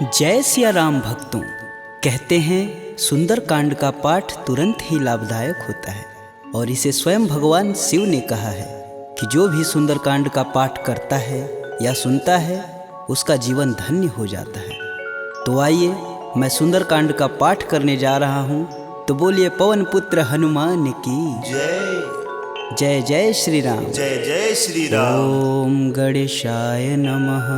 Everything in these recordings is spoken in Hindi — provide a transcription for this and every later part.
जय सिया राम भक्तों। कहते हैं सुंदरकांड का पाठ तुरंत ही लाभदायक होता है और इसे स्वयं भगवान शिव ने कहा है कि जो भी सुंदरकांड का पाठ करता है या सुनता है उसका जीवन धन्य हो जाता है। तो आइए मैं सुंदरकांड का पाठ करने जा रहा हूँ, तो बोलिए पवन पुत्र हनुमान की जय जय। जय श्री राम। जय जय श्री राम। ओम गणेशाय नमः।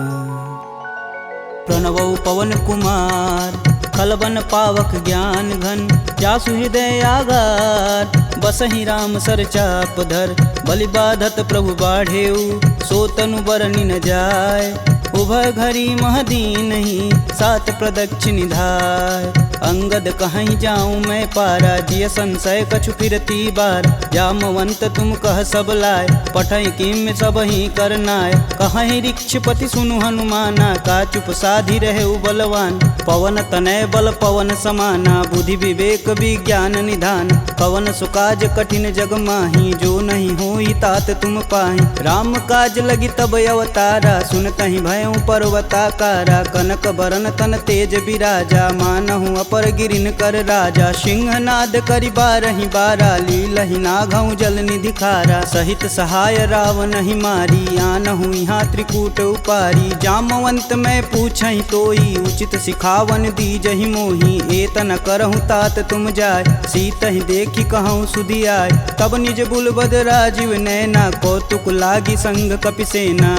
प्रणवौ पवन कुमार खलबन पावक ज्ञान घन, जासु हृदय आगार बसहि राम सर चाप धर। बलि बाधत प्रभु बाढ़ेऊ, सो तनु बरनि न जाय। उभय घरी महदीन ही, सात प्रदक्षिण धाय। अंगद कहीं जाऊं मैं पारा, जिय संशय कछु फिरती बार। जामवंत तुम कह सब लाय, पठई किम सब ही करनाय। कहीं ऋक्षपति सुनु हनुमाना, का चुप साधि रहे बलवान। पवन तनय बल पवन समाना, बुद्धि विवेक विज्ञान निधान। पवन सुकाज कठिन जग माही, जो नहीं होई तात तुम पाही। राम काज लगी तब अवतारा, सुनतहि भयउ पर्वताकारा। कनक बरन तन तेज बिराजा, मानहु अपर गिरिन कर राजा। सिंहनाद करि बारहि बारा, लीलहि नाघउ जल निधि खारा। सहित सहाय रावण ही मारी, आनहु यहाँ त्रिकूट उपारी। जामवंत मैं पूछहि तोई, उचित सिखावन दीजहि मोही। एतन करहु तात तुम जाय, सीतहि देखि कहूँ सुधियाय। तब निज बुलबद राजीव नैना, कौतुक लागी संग कपिसेना।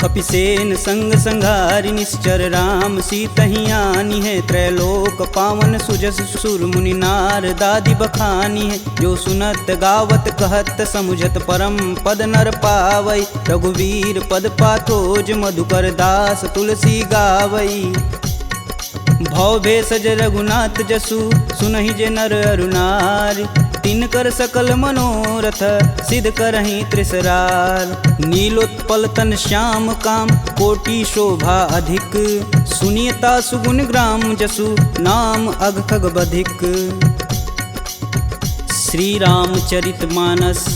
कपिसेन संग संघारि निश्चर, राम सीतहि आनी है। त्रैलोक पावन सुजस सुर मुनि नार, दादि बखानी है। जो सुनत गावत कहत समुझत, परम पद नर पावई। रघुवीर पद पाथोज, मधुकर दास तुलसी गावई। भव भेषज रघुनाथ जसु, सुनहि जे नर अरु नारी। तिनकर सकल मनोरथ, सिद्ध करहि त्रिसरार। नीलोत्पल तन श्याम काम, कोटि शोभा अधिक। सुनियता सुगुण ग्राम जसु, नाम अघ खग बधिक। श्री रामचरित मानस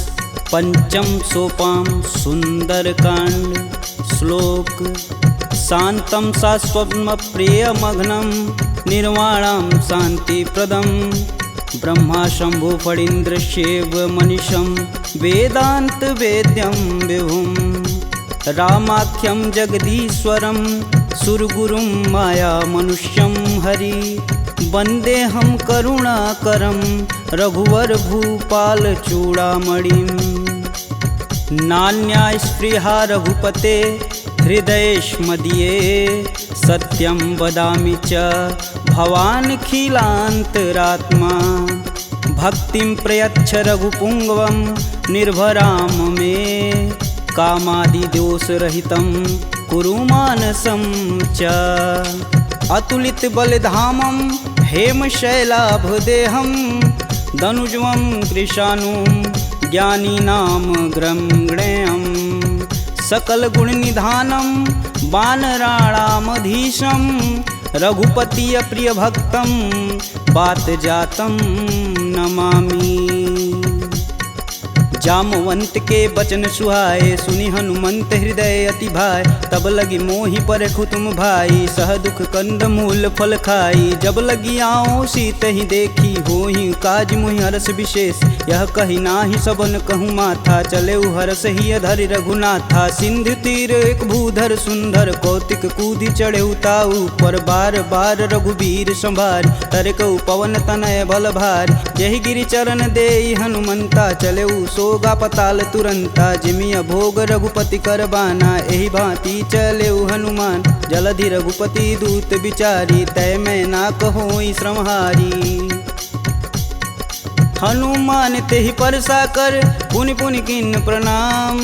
पंचम सोपान सुंदरकांड। श्लोक शांतं शाश्वतं प्रियमघ्नं, निर्वाणं शांतिप्रदं। ब्रह्मा शंभु फणीन्द्रशैव मनीषं, वेदांत वेद्यं विभुं। रामाख्यं जगदीश्वरं, सुरगुरुं माया मनुष्यं हरि। वन्देऽहं करुणाकरं, रघुवर भूपाल चूड़ामणिं। नान्या स्पृहा रघुपते, हृदयेष्मदीये। सत्यं वदामि च भवानखिलान्तरात्मा। भक्तिं प्रयच्छ रघुपुङ्गवं, निर्भरां मे। कामादिदोषरहितं कुरु मानसं च। अतुलित बलधामं हेमशैलाभदेहं, दनुजं कृशानुं ज्ञानिनां ग्रम्गणेयम्। सकल गुण निधानं वानराणामधीशं, रघुपति प्रिय भक्तं बात जातं नमामि। जामवंत के बचन सुहाए, सुनि हनुमंत हृदय अति भाय। तब लगी मोहि परखु तुम भाई, सह दुख कंद मूल फल खाई। जब लगी आओ सीत ही देखी, होहि काज मुहि हरस विशेष। यह कही नाही सबन कहूँ माथा, चले हरस ही अधरि रघुनाथा। सिंधु तीर एक भूधर सुंदर, कौतिक कूदि चढ़े ताऊ पर। बार बार रघुवीर संभार, तरकऊ पवन तनय बल भार। यही गिरि चरण देई हनुमंता, चले सोगा पताल तुरंता। जिमिया भोग रघुपति कर बाना, एहि भांति चले हनुमान। जलधि रघुपति दूत विचारी, तय मैं ना कहोई श्रमहारी। हनुमान तेहि परसा कर, पुनि पुनि किन्न प्रणाम।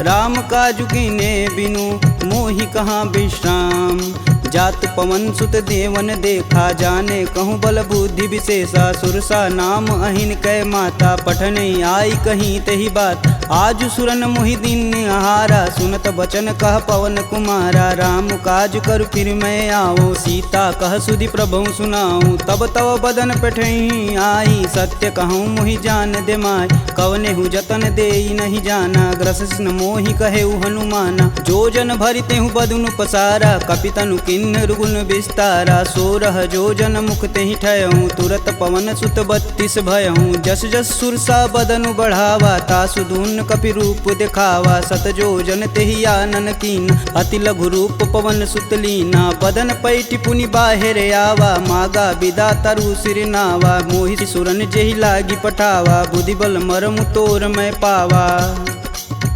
राम काजु कीन्हे बिनु, मोहि कहाँ विश्राम। जात पवन सुत देवन देखा, जाने कहूँ बल बुद्धि विशेषा। सुरसा नाम अहिन कै माता, पठन आई कहीं तही बात। आज सुरन मोहि दिन आहारा, सुनत बचन कह पवन कुमारा। राम काज कर फिर मैं आओ, सीता कह सुधि प्रभु सुनाऊं। तब तव बदन पठही आई, सत्य कहूँ मोहि जान दे माय। कवने हु जतन देई नहीं जाना, ग्रसिन मोहि कहेउ हनुमाना। जो जन भरिते हूँ बदनु पसारा, कपितनु किन्नर गुण विस्तारा। 16 जो जन मुख तेहि ठयहूँ, तुरत पवन सुत 32 भयहूँ। जस जस सुरसा बदनु बढ़ावा, तासु दून कपि रूप दिखावा। 7 जो जन तेहि आनन कीन, अति लघु रूप पवन सुत लीना। बदन पैठि पुनि बाहिर आवा, मागा बिदा तरु सिर नावा। मोहि सुरन जेहि लागी पठावा, बुद्धि बल मरमु तोर मैं पावा।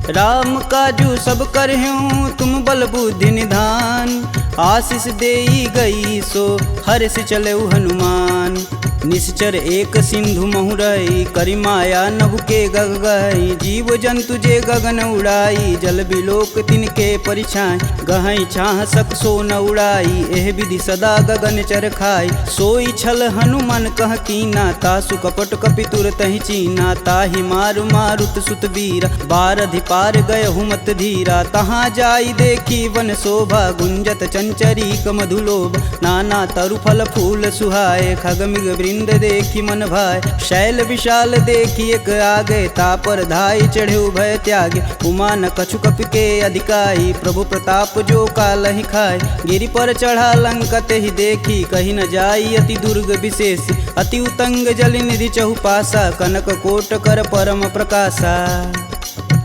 राम काजू सब करहूँ तुम बल बुद्धि निधान, आशीष देई गई सो हर्ष चले हनुमान। निश्चर एक सिंधु महुरई, करि माया नभ के गग गई। जीव जंतु जे गगन उड़ाई, जल बिलोक तिनके परिछाई। गहई छाह सक सो न उड़ाई, एह विधि सदा गगन चर खाई। सोई छल हनुमान कह कीना, तासु कपट कपि तुरत ही चीना। ताहि मारु मारुत सुत वीरा, बारधि पार गय हुमत धीरा। तहाँ जाई देखी वन शोभा, गुंजत चंचरीक मधुलोभ। नाना तरु फल फूल सुहाए, खगमिग वृंद देखी मन भाय। शैल विशाल देखी एक आगे, तापर धाई चढ़े भय त्यागे। उमा न कछु कपि के अधिकाई, प्रभु प्रताप जो कालहि खाय। गिरि पर चढ़ा लंका तेहि देखी, कही न जाई अति दुर्ग विशेष। अति उतंग जल निधि चहुपासा, कनक कोट कर परम प्रकाशा।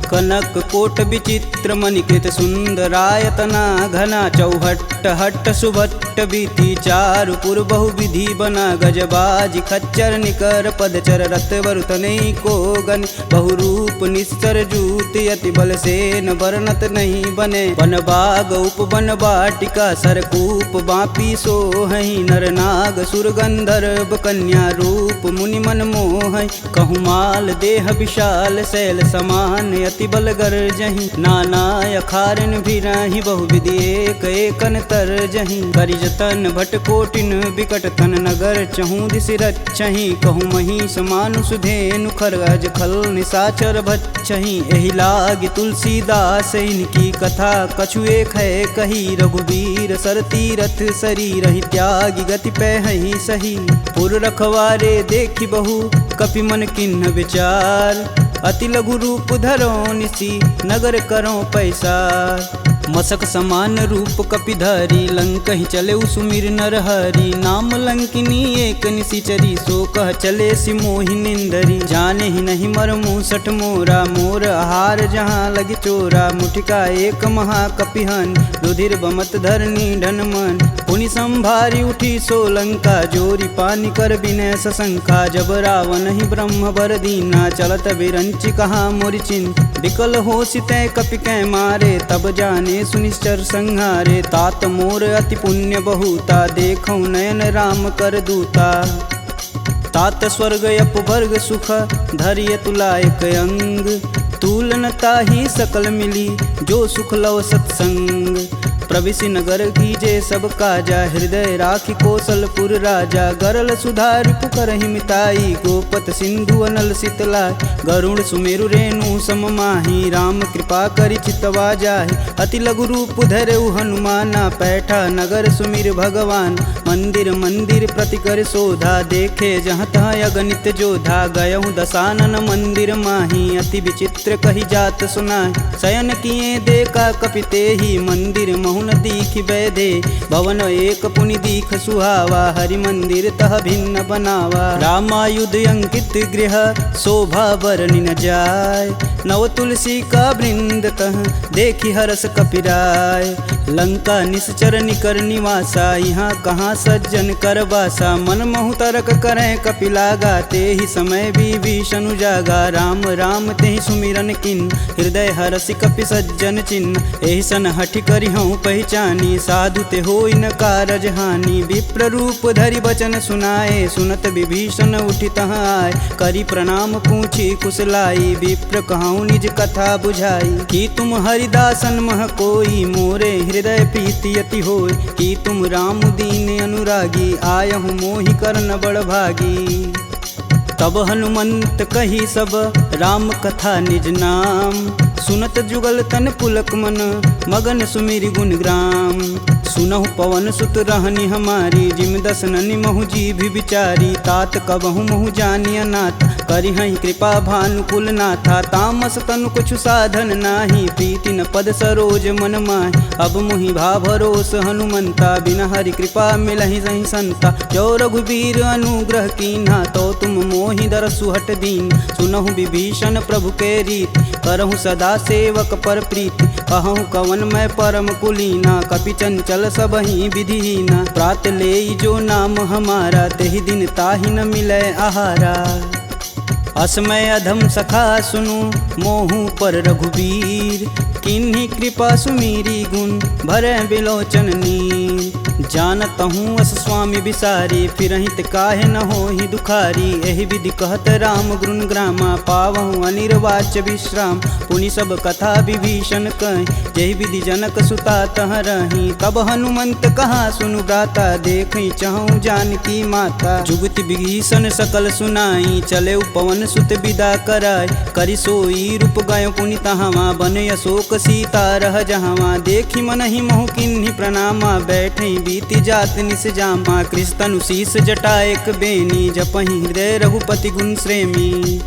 कनक कोट विचित्र मणिकृत सुंदरायतना घना। चौहट्ट हट्ट सुभट्ट बीती, चारु पुर बहु विधि बना। गजबाज खच्चर निकर पदचर, रत वरुतनई को गन। बहुरूप निश्चर जूति, अति बल सेन वर्णत नहीं बने। वन बाग उपवन बाटिका, सरकूप बापी सोहई। नर नाग सुर गंधर्व कन्या, रूप मुनि मन मोहई। कहु माल देह विशाल, शैल समान अति बल गरजहि। नाना अखारन भिराहि, बहुविधि एक एकन तरजहि। करि जतन भट कोटिन बिकट तन, नगर चहु दिस रचहि। कहु महिष मानुष धेनु, खरगज खल निशाचर भक्षहि। एहि लागी तुलसीदास इनकी कथा, कछु एक है कही। रघुवीर सर तीरथ शरीर, ही त्यागी गति पैहि सही। पुर रखवारे देखी बहु, कपि मन किन्ह विचार। अति लघु रूप धरो निसी, नगर करो पैसार। मसक समान रूप कपिधरी, लंक ही चले सुमिर नर हरि। नाम लंकिनी एक निशिचरी, सो कह चले सि मोहि निंदरी। जाने ही नहीं मर मूसठ मोरा, मोर आहार जहाँ लगी चोरा। मुठिका एक महाकपिहन, रुधिर बमत धरनी ढन मन। पुनि संभारी उठी सो लंका, जोरी पानी कर बिनय सशंका। जब रावण ही ब्रह्म बर दीना, चलत बिरंचि कहा मोरि चिन्ह। विकल हो सितै कपि कै मारे, तब जाने सुनिश्चर संहारे। तात मोर अति पुण्य बहुता, देखौ नयन राम कर दूता। तात स्वर्ग अपवर्ग सुख, धरिय तुलायक अंग। तुलन ताहि सकल मिली, जो सुख लव सत्संग। प्रविशि नगर कीजे सब काजा, हृदय राखि कौशलपुर राजा। गरल सुधार पुकरहि मिताई, गोपत सिंधु अनल शीतलाय। गरुड़ सुमेरु रेणु सम माही, राम कृपा करि चितवा जाहि। अति लघु रूप धरऊ हनुमाना, पैठा नगर सुमिर भगवान। मंदिर मंदिर प्रति कर शोधा, देखे जहाँ तहाँ अगणित जोधा। गयहु दशानन मंदिर माही, अति विचित्र कही जात सुनाय। शयन किए देखा कपि तेहि, मंदिर महुन दीख बैधे। भवन एक पुनि दीख सुहावा, हरि मंदिर तह भिन्न बनावा। रामायुध अंकित गृह, शोभा बरनि न जाय। नव तुलसी का वृंद तह, देखी हरस कपिराय। लंका निश्चर निकर निवासा, यहाँ कहाँ सज्जन कर बासा। मन महु तरक करें कपिलागा, तेहि समय विभीषण जागा। राम राम तेहि सुमिरन किन, हृदय हरसि कपि सज्जन चिन्ह। एहि सन हठि करि हूँ पहचानी, साधु ते होई न कारज हानि। विप्र रूप धरि बचन सुनाए, सुनत विभीषण उठि तहाँ आए। करि प्रणाम पूछी कुशलाई, विप्र कहूँ निज कथा बुझाई। कि तुम हरिदासन मह कोई, मोरे हृदय प्रीति अति होय। कि तुम राम दीन अनुरागी, आयहु मोहि करन बड़ भागी। तब हनुमंत कही सब राम कथा निज नाम। सुनत जुगल तन पुलक मन मगन सुमिरि गुण ग्राम। सुनहु पवन सुत रहनी हमारी जिम दसननि महु जी भी विचारी। तात कबहु महु जानिय नाथ करिहहि कृपा भानुकुल नाथा। तामस तनु कुछु साधन नाही प्रीति न पद सरोज मन माहि। अब मुहि भा भरोस हनुमंता बिन हरि कृपा मिलहि सहि संता। जो रघुबीर अनुग्रह कीन्हा तो तुम मोहि दरसु हट दीन। सुनहु विभीषण प्रभु के रीति करहु सदा सेवक पर प्रीति। कहूँ कवन मैं परम कुलीना कपि चंचल सबहि विधिहीना। प्रात लेई जो नाम हमारा तेहि दिन ताहि न मिलै आहारा। असमय अधम सखा सुनु मोहु पर रघुबीर। किन्हीं कृपा सुमीरी गुण भरै बिलोचन नीर। जानत हूँ अस स्वामी बिसारी फिरहित काहे न होहि दुखारी। एहि विधि कहत राम गुण ग्रामा पावहु अनिर्वाच्य विश्राम। पुनि सब कथा विभीषण कहि जेहि विधि जनक सुता तह रही। तब हनुमंत कहा सुनु भ्राता देखहि चहु जानकी माता। जुगति विभीषण सकल सुनाई चले पवन सुत विदा कराय। करि सोई रूप गयो पुनि तहावा बन अशोक सीता रह जहावा। देखि मनहि मोहु किन्हीं प्रणामा बैठे बीति जात निस जामा। कृष्ण शीस जटा एक बेनी जपहि हृदय रघुपति गुण श्रेमी।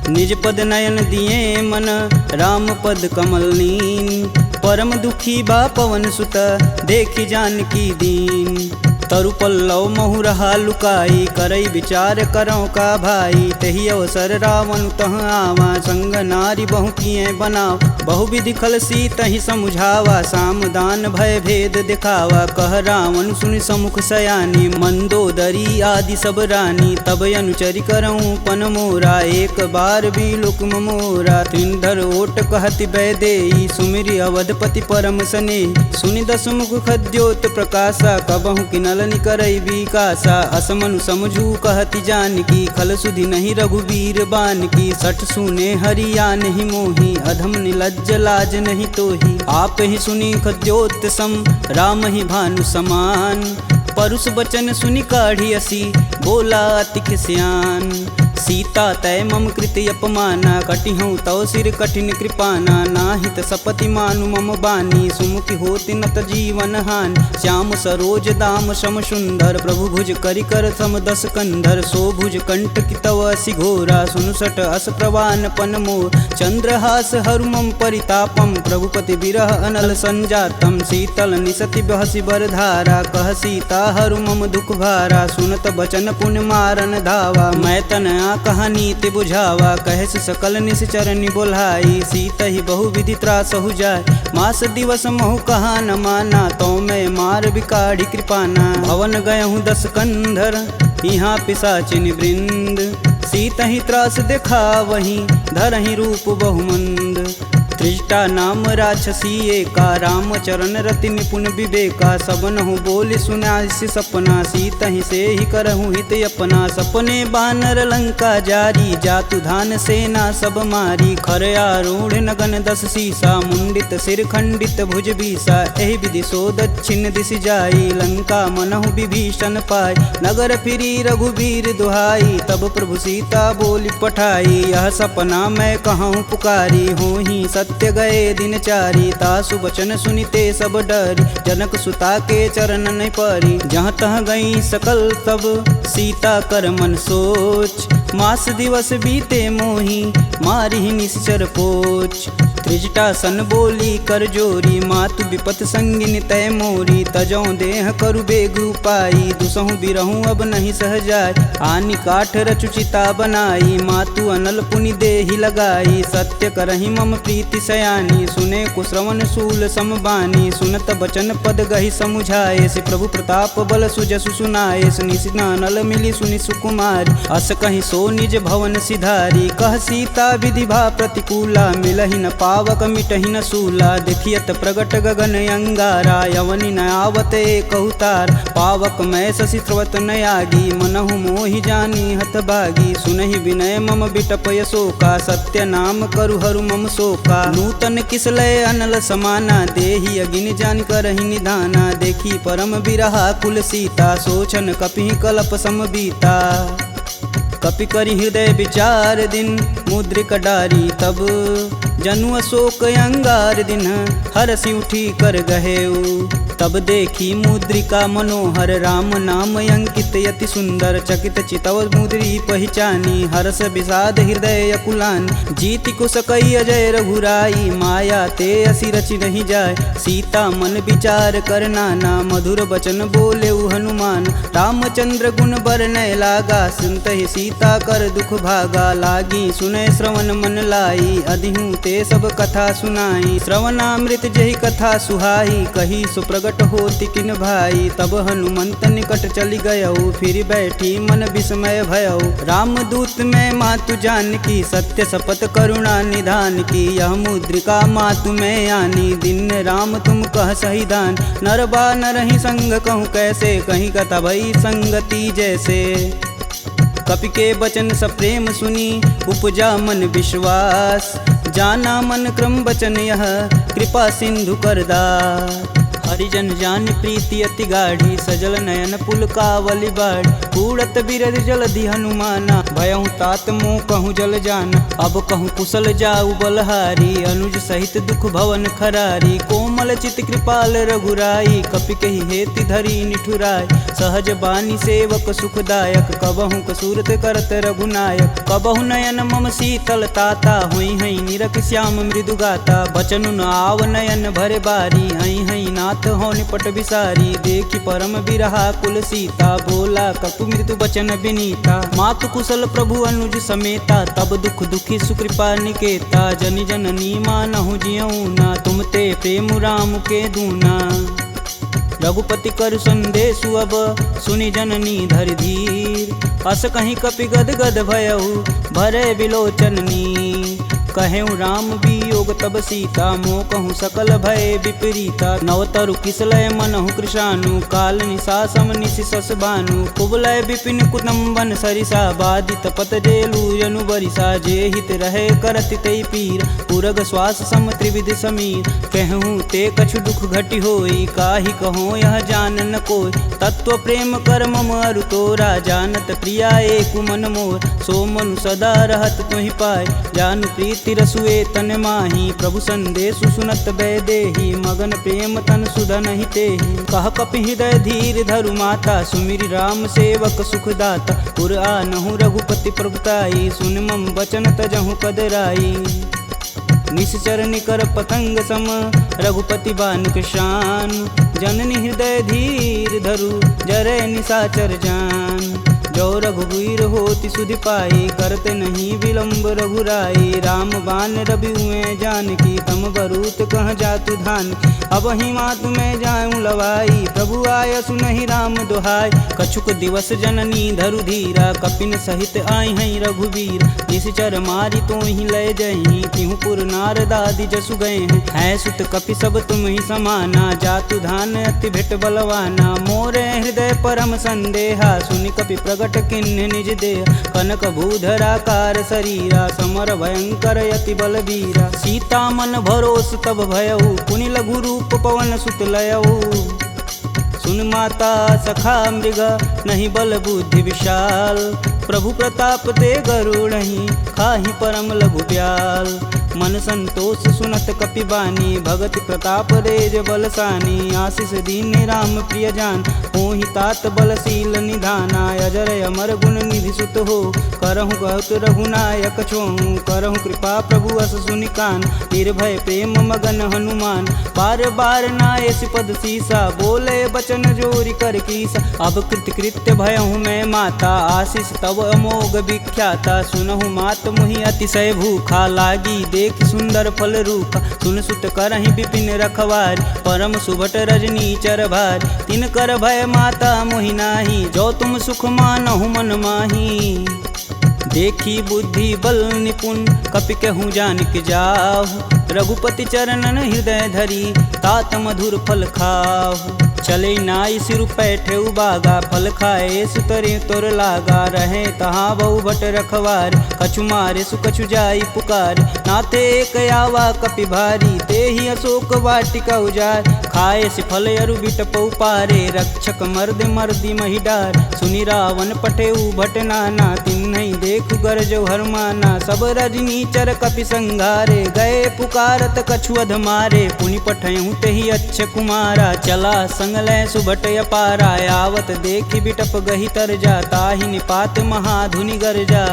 निज पद नयन दिए मन राम पद कमल नीन। परम दुखी बा पवन सुत देखि जानकी दीन। तरु पल्लव महु रहा लुकाई करई विचार करौ का भाई। तही अवसर रावण तह आवा संग नारी बहु किए बनाव। बहु विधि खल सी तही समुझावा साम दान भय भेद दिखावा। कह रावण सुनि समुख सयानी मंदोदरी आदि सब रानी। तब अनुचरि करऊँ पन मोरा एक बार भी लुक मोरा। त्रिंधर ओट कहति बैदेई सुमिरि अवधपति परम स्नेही। सुनि दसमुख खद्योत प्रकाशा कबहु किनल करई विकासा। असमनु समझू कहति जानकी खल सुधि नहीं रघुबीर बान की। सठ सुने हरिया नहीं मोही अधम निलज्ज लाज नहीं तोही। आप ही सुनी खद्योत सम राम ही भानु समान। परुष बचन सुनि काढ़ी असी बोला अति सियान। सीता तय मम कृति अपमाना कटिहूँ तव सिर कठिन कृपाना। नाहित सपति मानु मम बानी सुमुखि होति नत जीवन हानि। श्याम सरोज दाम सम सुंदर प्रभु भुज करि कर सम दस कंधर। सो भुज कंठ की तव असि घोरा सुनुसट अस प्रवान पन मोर। चंद्रहास हरु मम परितापम प्रभुपति बिरह अनल संजातम। शीतल निसति बहसि बर धारा कह सीता हरु मम दुख भारा। सुनत बचन पुन मारन धावा मैं तन कहानी ते बुझावा। कहस सकल निश्चरनि बोलाई सीत ही बहु विधि त्रास हो जाय। मास दिवस महु कहा न माना तो मैं मार बिकाढ़ी कृपाना। भवन गयहूँ दस कंधर यहाँ पिशाचिन वृंद। सीत ही त्रास देखा वहीं धरहि रूप बहुमंद। त्रिजटा नाम राक्षसी एका राम चरण रति निपुण विवेका। सबनहु बोल सुनासि सपना सीत ही से ही करहु हित अपना। सपने बानर लंका जारी जातु धान सेना सब मारी। खर आरूढ़ नगन दस सीसा मुंडित सिर खंडित भुज बीसा। एहि विधि सो दक्षिण दिश जाई लंका मनहु विभीषण पाय। नगर फिरी रघुबीर दुहाई तब प्रभु सीता बोली पठाई। यह सपना मैं कहूँ पुकारी हूँ ही सत्य गए दिन चारी। तासु बचन सुनिते सब डरी जनक सुता के चरण नहीं परी। जहाँ तह गई सकल तब सीता कर मन सोच। मास दिवस बीते मोही मारी निश्चर पोच। त्रिजटा सन बोली कर जोरी मातु विपत संगिन तय मोरी। तजौ देह करु बेग उपाई दुसहु बिरहूँ अब नहीं सह जाय। आनि काठ रचुचिता बनाई मातु अनल पुनि देहि लगाई। सत्य करहि मम प्रीति सयानी सुने कुश्रवण शूल समबानी। सुनत बचन पद गहि समुझाए से प्रभु प्रताप बल सुजसु सुनाए। निशिना नल मिली सुनि सुकुमारी अस कहीं सो निज भवन सिधारी। कह सीता विधि भा प्रतिकूला मिलहि न पावक मिटहि न सूला। देखियत प्रगट गगन अंगारा यवनि न आवत एक अवतार। पावक मैं शशि स्रवत न आगी मनहु मोहि जानी हत भागी। सुनहि विनय मम बिटपय शोका सत्य नाम करु हरु मम शोका। नूतन किसलय अनल समाना देहि अगिन जान करहि निधाना। देखी परम बिरहा कुल सीता सोचन कपिहि कलप सम बीता। कपि करि हृदय विचार दिन मुद्रिक डारी तब जनु अशोक अंगार दिन हरसि उठी कर गहेऊ। तब देखी मुद्रिका मनोहर राम नाम अंकित यति सुंदर चकित चितव मुद्री पहचानी हर्ष विषाद हृदय अकुलान जीति को सकई अजय रघुराई माया ते असी रचि नहीं जाय सीता मन विचार कर नाना मधुर बचन बोले हनुमान रामचंद्र गुण बरनय लागा सुनत ही सीता कर दुख भागा लागी सुनय श्रवण मन लाई अधिहूँ ते सब कथा सुनाई श्रवणामृत जही कथा सुहाई कही सुप्रगट होति किन भाई। तब हनुमंत निकट चली गयऊ फिर बैठी मन विस्मय भयऊ रामदूत में मातु जानकी सत्य शपथ करुणा निधान की यह मुद्रिका मातु में आनी दिन राम तुम कह सही दान नर बा नरहि संग कहूँ कैसे कहीं कथा भई संगति जैसे। कपि के बचन सप्रेम सुनी उपजा मन विश्वास जाना मन क्रम बचन यह कृपा सिंधु करदा हरिजन जान प्रीति अति गाढ़ी सजल नयन पुल कावली बाढ़ कूड़त बिरद जलधि हनुमाना भयहु तात मोह कहूँ जल जान अब कहूँ कुशल जाऊ बलहारी अनुज सहित दुख भवन खरारी कोमल चित कृपाल रघुराई कपि कही हेति धरी निठुराय सहज बानी सेवक सुखदायक कबहु कसूरत करत रघुनायक कबहु नयन मम शीतल ताता हुई हई निरख श्याम मृदु गाता बचनु न आव नयन भरे बारी हई हई नाथ हो निपट विसारी देखी परम बिरहा कुल सीता बोला कपि मृदु बचन विनीता मातु कुशल प्रभु अनुज समेता तब दुख दुखी सुकृपा निकेता जनि जननी मानहु जियऊ ना तुम ते प्रेम राम के दूना। रघुपति कर संदेशु अब सुनि जननी धरि धीर अस कहीं कपि गद गद भयऊ भरे बिलोचननी कहेऊ राम वियोग तब सीता मोह कहूँ सकल भय विपरीता नवतरु किसलय मनहु कृशानु काल निशा सम निशि सस भानु कुबलय विपिन कुटुम्बन सरिसा बाधित पत जेलु जनु बरिसा जे हित रहे करति तै पीर पुरग श्वास सम त्रिविध समीर कहूँ ते कछु दुख घटि होई काहि कहो यह जान न कोय तत्व प्रेम कर मम अरु तोरा जानत प्रिया एक मन मोर सो मनु सदा रहत तुहि पाय जानु प्रीति रसुए तन माही प्रभु संदेशु सुनत बैदेही मगन प्रेम तन सुधन ही तेहि कह कपि हृदय धीर धरु माता सुमिरि राम सेवक सुखदाता पुर आनहु रघुपति प्रभुताई सुन मम बचन तजहु कदराई निश्चर निकर पतंग सम रघुपति बानिक शान जननी हृदय धीर धरु जरे निशाचर जान जो रघुवीर होति सुधि पाई करते नहीं विलम्ब रघुराई राम बान रवि हुए जानकी तम बरूत कह जातु धान अब ही मातु में जाऊं लवाई प्रभु आय सुनहि राम दुहाई कछुक दिवस जननी धरु धीरा कपिन सहित आई हैं रघुवीर निश्चर मारी तो ही लय जही तिहु पुर नारदादि जसु गए हैं सुत कपि सब तुम ही समाना जातु धान अति भेट बलवाना मोरे हृदय परम संदेहा सुनि कपि प्रगट किन्ह निज देह कनक भूधराकार शरीरा समर भयंकर यति बलबीरा सीता मन भरोस तब भयऊ पुनि लघु रूप पवन सुत लयऊ सुन माता सखा मृग नहीं बल बुद्धि विशाल प्रभु प्रताप ते गरुड़हि खाहि परम लघु ब्याल मन संतोष सुनत कपि बानी भगति प्रताप रेज बलसानी आशीष दीन राम प्रिय जान होहि तात बलशील निधाना अजर अमर गुण निधि सुत हो करहु कहत रघुनायक छोहु करहु कृपा प्रभु अस सुनिकान निर्भय प्रेम मगन हनुमान बार बार नायस पद सीसा बोले बचन जोरी कर कीसा अब कृत्य भयहु मैं माता आशीष तब अमोघ विख्याता सुनहु मात मुहि अतिशय भूखा लागी देख सुंदर फल रूप सुन सुत करहि विपिन रखवार परम सुभट रजनी चर भार तिन कर भय माता मोहि नाही जो तुम सुख मानहु मन माही देखी बुद्धि बल निपुण कपि कहूँ जानक जाहु रघुपति चरणन हृदय धरी तात मधुर फल खाहु चले नाई सिर पैठे बागा फल खाए सुतरे तोर लागा रहे तहाँ बहु भट रखवार कछु मारे सुकछु जाई पुकार नाथे एक आवा कपि भारी ते ही अशोक वाटिका उजार खाए सिफल अरु बिटपौ पारे, रक्षक मर्द मर्दी महिडार। सुनि रावण पटेऊ भट नाना, तिन्हई देखु गरजौ हरमाना। सब रजनीचर कपि संघारे, गए पुकारत कछु अध मारे। पुनि पठयहु तेहि अच्छ कुमारा, चला संग लै सुभट अपारा। आवत देखि बिटप गहि तरजा, ताहि निपात महाधुनि गरजा।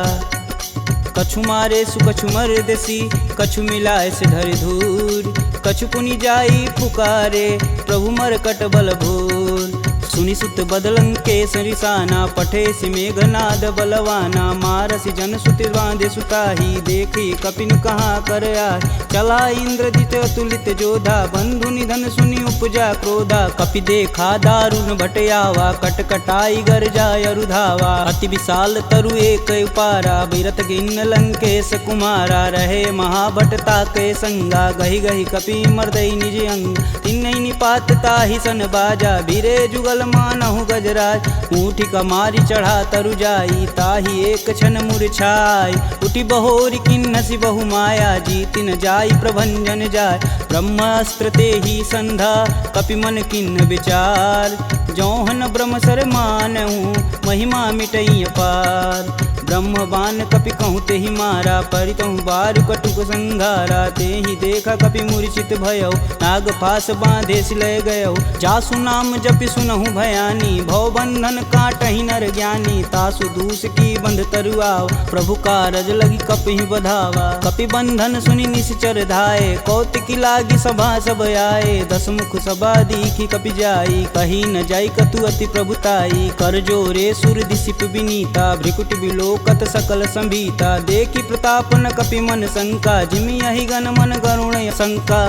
कछु मारे सु कछु मर्दसी, कछु मिलाए से धरि धूर। कछु पुनि जाई पुकारे, प्रभु मरकट बल भूर। सुनि सुत बदलंकेश रिसाना, पठे सि मेघनाद बलवाना। मारसि जन सुति बांधे सुताही, देखी कपिन कहाँ कर आए। चला इंद्रजित अतुलित जोधा, बंधु निधन सुनि उपजा क्रोधा। कपि देखा दारुण भटयावा, कटकटाई गरजा अरुधावा। अति विशाल तरु एक उपारा, बिरत गिन्न लंकेश कुमारा। रहे महाभटता के संगा, गहि गहि कपि मर्दई निज अंग। तिन्हई निपात ताहि सन बाजा, भीरे जुगल मानहु गजराज। ऊँठी कमारी चढ़ा तरु जाई, ताहि एक क्षण मूर्छाई। उठि बहोरी किन्नसी बहु माया, जीति न जाई प्रभंजन जाय। ब्रह्मास्त्र तेहि संधा, कपि मन किन्न विचार। जौहन ब्रह्म सर मानहु, महिमा मिटई अपार। ब्रह्म बान कपि कहूँ तेहि मारा, परितहु बारु कटुक संघारा। तेहि देखा कपि मूर्छित भयउ, नाग पास बांधे सिलय गयउ। जासु नाम जपि सुनहु भयानी, भव बंधन काटहि नर ज्ञानी। तासु दूस की बंध तरुआव, प्रभु कारज लगी कपि बधावा। कपि बंधन सुनि निश्चर धाये, कौतिकी लागी सभा सब आए। दस मुख सभा दीखी कपि जाई, कही न जाई कतु अति प्रभुताई। कर जोरे सुर दिसिप विनीता, भ्रिकुट बिलोकत सकल संभीता। देखी प्रताप न कपि मन शंका, जिमि यही गण मन गरुण शंका।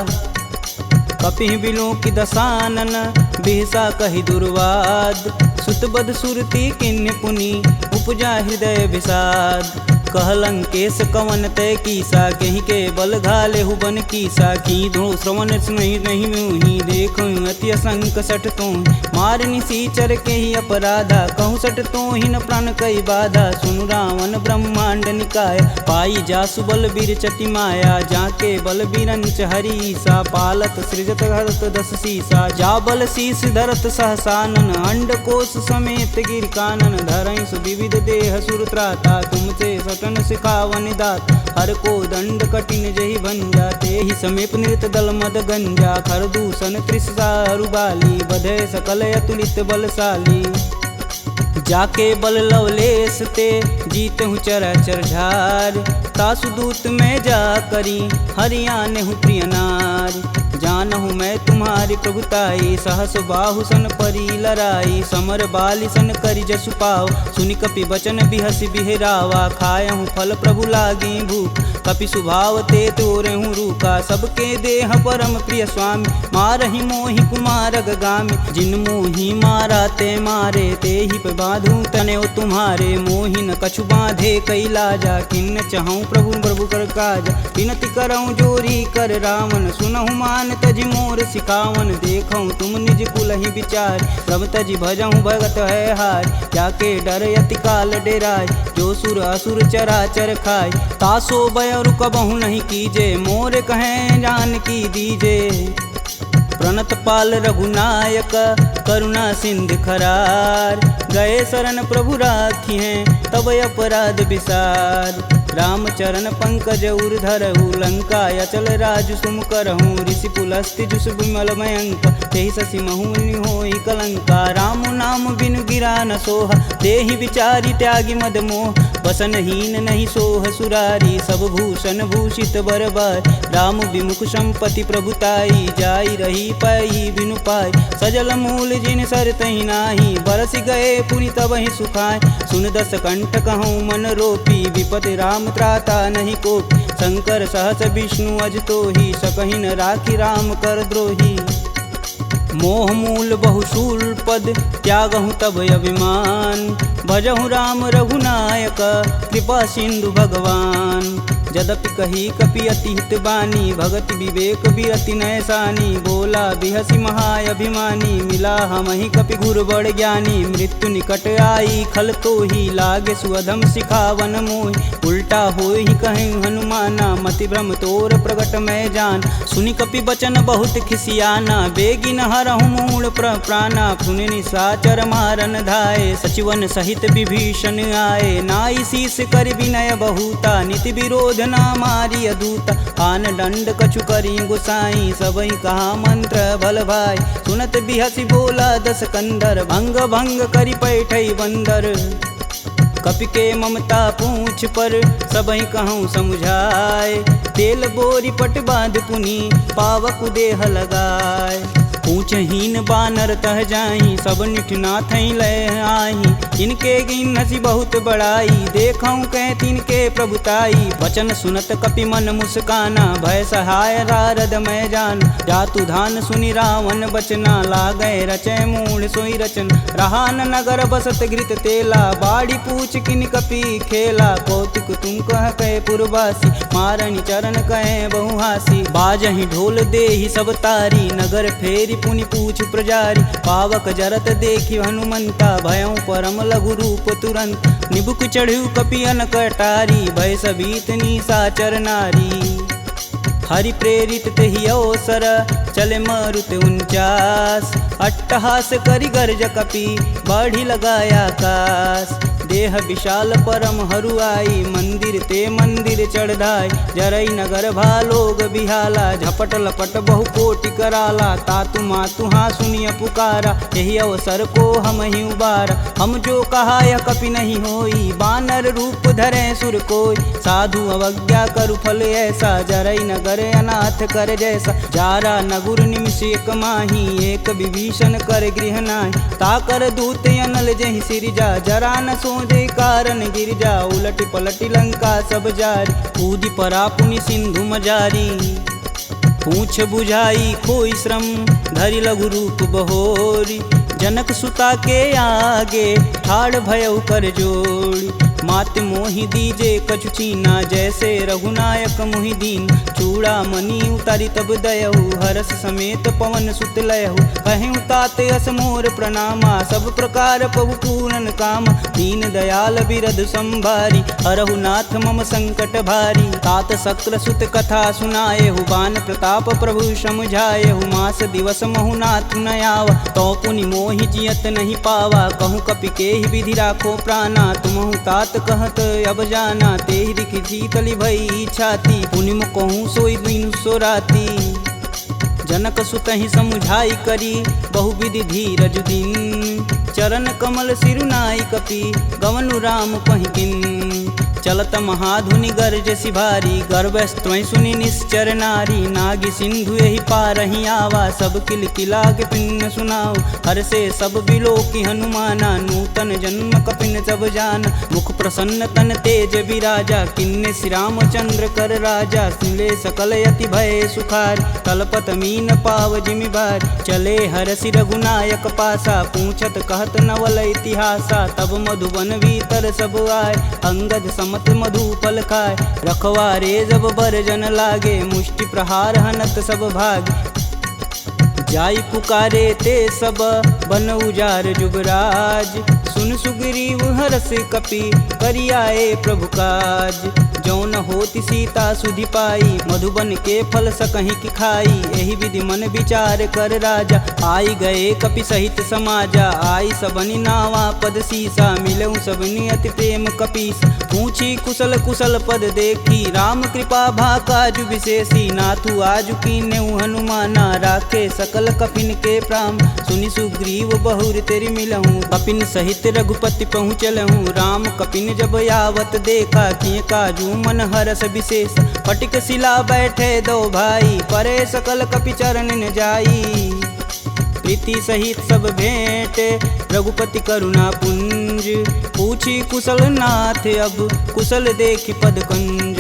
कपि बिलों की दसानन, बिहसा कहि दुर्वाद। सुतबद सुरती किन्य पुनि, उपजा हृदय विषाद। कहलंकेश कवन तय कीसा, कहीं के बल घाले हुबन कीसा। की धो श्रवण नहीं नहीं मुहि, देखो अति असंक सठ तो। मार निसीचर के ही अपराधा, कहूँ सठ तो ही न प्राण कई बाधा। सुनु रावण ब्रह्मांड निकाय, पाई जासु बल बीर चति माया। जाके बल बीरंच हरीसा, पालत सृजत हरत दस सीसा। जा बल शीस धरत सहसानन, अंड कोश समेत गिर कानन। धरई सुविविध देह सुर त्राता, तुमसे सटन सिखावन दात। हर को दंड कठिन जहि भंजा, तेहि समीप नृत दल मद गंजा। खरदूषण त्रिसारु बाली, बधे सकल अतुलित बलशाली। जाके बल लवलेश ते, जीतहु चराचर झार। तासु दूत में जा करी, हरियाने हूँ प्रिय नार। जानहु मैं तुम्हारी प्रभुताई, सहस बाहु सन परी लराई। समर बाली सन करि जसु पाव, सुनि कपि बचन बिहसि बिहरावा। खायहु फल प्रभु लागी भूख, कपि सुभाव ते तोरहु रूखा। सबके देह परम प्रिय स्वामी, मारहि मोहि कुमार गामी। जिन मोहि मारा ते मारे, तेहि पे बांधु तने तुम्हारे। मोहि न कछु बांधे कैलाजा, किन्न चहु प्रभु प्रभु कर काज। विनति करऊँ जोरी कर रावण, सुनहु मान तजि मोर सिखावन। देखऊँ तुम निज कुलहि विचार, प्रभ तजि भजहु भगत है हार। जाके डर यति काल डेराय, जो सुर असुर चराचर खाय। तासो भय रुकबहु नहीं कीजे, मोर कहें जान की दीजे। प्रणत पाल रघुनायक, करुणा सिंध खरार। गए शरण प्रभु राखी हैं, तब अपराध विसार। रामचरण पंकज उर धरहु, लंका अचल राजु सुम करहूँ। ऋषि पुलस्ति जुस विमल मयंक, तेहि शशि महुनि होई कलंका। राम नाम बिनु गिरा न सोहा, देहि विचारी त्यागी मद मोह। वसनहीन नहीं सोह सुरारी, सब भूषण भूषित बरबार। राम विमुख संपत्ति प्रभुताई, जाई रही पाई बिनु पाई। सजल मूल जिन सर तहि नाही, बरस गए पुनि तबहि सुखाय। सुन दस कंठ कहूँ मन रोपी, विपति राम त्राता नहीं कोपी। शंकर सहस विष्णु अज तोहि, सकहि न राखी राम कर द्रोही। मोह मूल बहुशूल पद, त्यागहु तब अभिमान। भजहु राम रघुनायक, कृपा सिंधु भगवान। यद्यपि कही कपि अति हित बानी, भगति विवेक बिरति नैसानी। बोला बिहसी महाअभिमानी, मिला हमहि कपि गुर बड़ ज्ञानी। मृत्यु निकट आई खल तो ही, लागे सुअधम सिखावन मोहि। उल्टा होई कहीं हनुमाना, मति भ्रम तोर प्रगट मैं जान। सुनि कपि बचन बहुत खिसियाना, बेगिन हरहु मूल प्राणा। सुनि निशाचर मारन धाये, सचिवन सहित विभीषण आए। नाई शीस कर विनय बहुता, नीति विरोध ना मारी अदूता। आन दंड कछु करी गुसाई, सबई कहा मंत्र भल भाई। सुनत बिहसी बोला दस कंदर, भंग भंग करि पैठई बंदर। कपि के ममता पूछ पर, सबई कहूँ समझाए। तेल बोरी पट बांध पुनी, पावक देह लगाए। पूछहीन बानर तह जाही, सब निठना थई लय आही। इनके गिन हसी बहुत बड़ाई, देखऊँ कह तिनके प्रभुताई। वचन सुनत कपि मन मुस्काना, भय सहाय रारद मैं जान। जातु धान सुनि रावण बचना, लागय रचय मूढ़ सोई रचन। रहान नगर बसत घृत तेला, बाड़ी पूछ किन कपि खेला। कौतुक तुम कह कहे पुरवासी, मारणी चरण कहे बहुहासी। बाजहि ढोल देहि सब तारी, नगर फेरी पुनि पूछ प्रजारी। पावक जरत देखि हनुमंता, भयउ परम लघु रूप तुरंत। निबुक चढ़ू कपियन कटारी, भय सबीत निशाचर नारी। हरि प्रेरित तेहि अवसर, चले मारुत 49। अट्टहास करि गर्ज कपि, बाढ़ी लगाया आकाश। देह विशाल परम हरुआई, मंदिर ते मंदिर चढ़ाई। जरई नगर भालोग बिहाला, झपट लपट बहु कोटि कराला। तातु मातु हाँ सुनिय पुकारा, यही अवसर को हम ही उबारा। हम जो कहा यह कपि नहीं होई, बानर रूप धरे सुर कोई। साधु अवज्ञा करु फल ऐसा, जरई नगर अनाथ कर जैसा। जारा नगुर निमिष एक माही, एक विभीषण कर गृह नाहि। ताकर दूत अनल जहि सिरजा, जरा न सोजे कारण गिरजा। उलटि पलटि लंका सब जारी, कूदि परा पुनि सिंधु मजारी। पूछ बुझाई खोई श्रम, धरि लघु रूप बहोरी। जनक सुता के आगे, ठाड़ भयउ कर जोड़ी। मात मोहि दीजे कछु चीना, जैसे रघुनायक मोहि दीन। चूड़ा मणि उतारी तब दयहु, हरस समेत पवन सुत लयहु। कहें तात यस मोर प्रणामा, सब प्रकार प्रभु पूरन काम। दीन दयाल बिरध संभारी, हरहु नाथ मम संकट भारी। तात शक्र सुत कथा सुनाएहु, बान प्रताप प्रभु समझाएहु। मास दिवस महु नाथ न आवा, तो पुनि मोहि जियत नहीं पावा। कहूँ कपि के ही विधि राखो प्राणा, तुमहु तात कहत अब जाना। तेहि दिखि शीतली भई छाती, पुनि कहूँ सोई दिन सो राती। जनक सुतहि समुझाई करी, बहुविधि धीरज दिन। चरण कमल सिरुनाई कपि, गवनु राम पहिकिन। चलत महाधुनि गर्ज सिभारी, गर्भस्त्वं सुनि निश्चर नारी। नागी सिंधु यही पारहि आवा, सब किल किलाग पिन्न सुनाओ। हर से सब बिलोकि हनुमाना, नूतन जन्म कपिन सब जान। मुख प्रसन्न तन तेज विराजा, किन्ने श्री रामचंद्र कर राजा। सिले सकल यति भय सुखार, तलपत मीन पाव जिमि भार। चले हरसि रघुनायक पासा, पूछत कहत नवल इतिहासा। तब मधुबन भीतर सब आए, अंगद मत मधुपल खाए। रखवारे जब बरजन लागे, मुष्टि प्रहार हनत सब भाग। जाई पुकारे ते सब, बन उजार जुबराज। सुन सुग्रीव हरस कपि, करियाए प्रभु काज। जौन होति सीता सुधि पाई, मधुबन के फल सकहि की खाई। एहि विधि मन विचार कर राजा, आई गए कपि सहित समाजा। आई सबनि नावा पद सीसा, मिलऊँ सबनि अति प्रेम कपीस। पूछी कुशल कुशल पद देखी, राम कृपा भाकाजु विशेषी। नाथु आजु कीन्हु हनुमाना, राखे सकल कपिन के प्राम। सुनि सुग्रीव बहुर तेरि मिलहूँ, कपिन सहित रघुपति पहुँचलहूँ। राम कपिन जब यावत देखा, किए काजू मन हरस विशेष। फटिक शिला बैठे दो भाई, परे सकल कपि चरण न जाई। प्रीति सहित सब भेंट, रघुपति करुणा पुंज। पूछी कुशल नाथ अब, कुशल देखि पद कंज।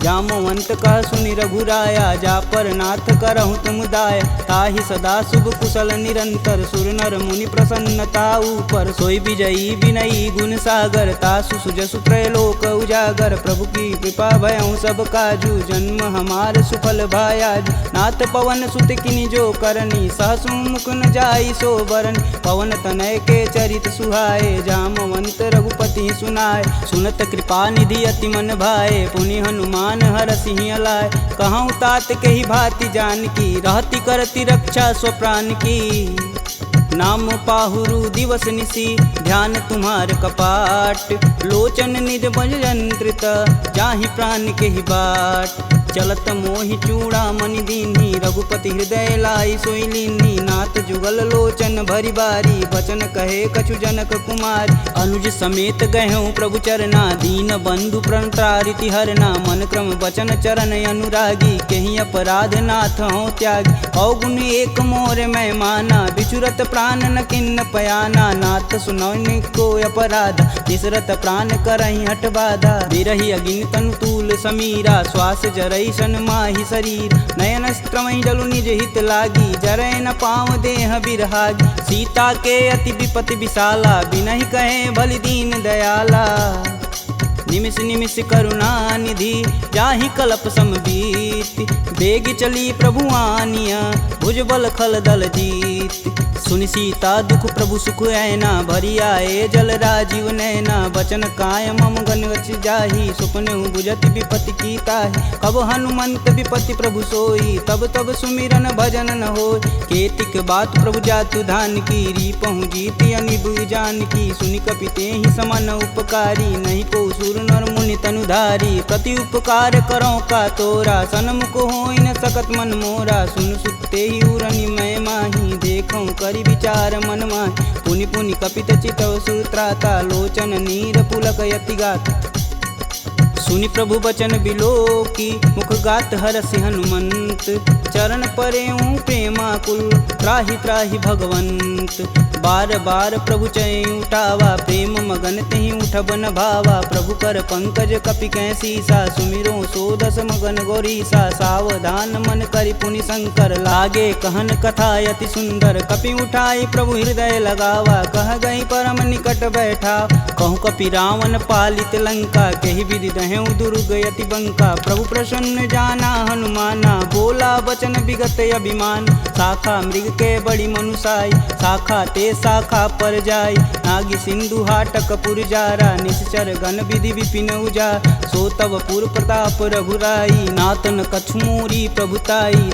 जामवंत कह सुनि रघुराया, जा पर नाथ करहु तुम दाया। ताहि सदा शुभ कुशल निरंतर, सुर नर मुनि प्रसन्नता ऊपर। सोई विजयी विनयी गुण सागर, तासु सुजसु त्रैलोक उजागर। प्रभु की कृपा भयउ सब काजू, जन्म हमार सुफल भायाज। नाथ पवन सुत किनि जो करनी, सहसु मुख न जाई सो बरन। पवन तनय के चरित सुहाए, जामवंत रघुपति सुनाए। सुनत कृपा निधि अति मन भाए, पुनि हनुमान हर सिंह लाए। कहूँ तात के ही भांति जानकी, रहती करती रक्षा स्वप्राण की। नाम पाहुरु दिवस निसी, ध्यान तुम्हार कपाट। लोचन निज बज यंत्रित, जाहि प्राण के ही बाट। चलत मोहि चूड़ामणि दीन्ही, रघुपति हृदय लाई सोई लीन्ही। नाथ जुगल लोचन भरी बारी, बचन कहे कछु जनक कुमार। अनुज समेत गहूँ प्रभु चरना, दीन बंधु प्रणतारिति हरना। मन क्रम बचन चरण अनुरागी, कहीं अपराध नाथ हो त्यागी। अवगुण एक मोर मैं माना, बिचुरत प्राण न किन्न पयाना। नाथ सुनौनि को अपराध, तिसरत प्राण करहि हठ बाधा। बिरहि अगिन तनु तूल समीरा, श्वास जरई सन माहि शरीर। नयन स्त्रमहि जलु निज हित लागी, जरै न पाँव देह बिरहागी। सीता के अति विपति विशाला, बिनहि कहे बलि दीन दयाला। निमिष निमिष करुणा निधि, जाहि कल्प समबीत। बेग चली प्रभु आनिया, भुजबल खल दल जीत। सुनि सीता दुख प्रभु सुख ऐना, भरी आए जल राजीव नैना। बचन काय मम गन गच जाहि, सुपने बुझत विपति की ताहि। कब हनुमंत विपति प्रभु सोई, तब तब सुमिरन भजन न होय। केतिक बात प्रभु जातु धान की, रीपहु जीति अनिब जानकी। सुनि कपि तेहि समान उपकारी, नहीं को सुर नर मुनि तनुधारी। प्रति उपकार करो का तोरा, सन्मुख होई न सकत मन मोरा। सुन सुते ही उरनि मैं माही, देखूं करि विचार मन माहि। पुनि पुनि कपित चितव सुत्राता, लोचन नीर पुलक यति गात। सुनि प्रभु बचन बिलोकी, मुख गात हरसि हनुमंत। चरण परेऊँ प्रेमाकुल, त्राहि त्राहि भगवंत। बार बार प्रभु चय उठावा, प्रेम मगन तेहि उठब न भावा। प्रभु कर पंकज कपि कै सीसा, सुमिरो सो दस मगन गौरीसा। सावधान मन करि पुनि शंकर, लागे कहन कथा अति सुंदर। कपि उठाई प्रभु हृदय लगावा, कह गई परम निकट बैठा। कहूँ कपि रावण पालित लंका, केहि विधि दहें दुर्ग यति बंका। प्रभु प्रसन्न जाना हनुमाना, बोला बचन विगत अभिमान। शाखा मृग के बड़ी मनुसाई, शाखा ते शाखा पर जाई। नागी सिंधु हाटक पुर जारा, निश्चर गण विधि विपिन उजा। सो तब पुर प्रताप रघुराई, नातन कछु मोरी प्रभुताई।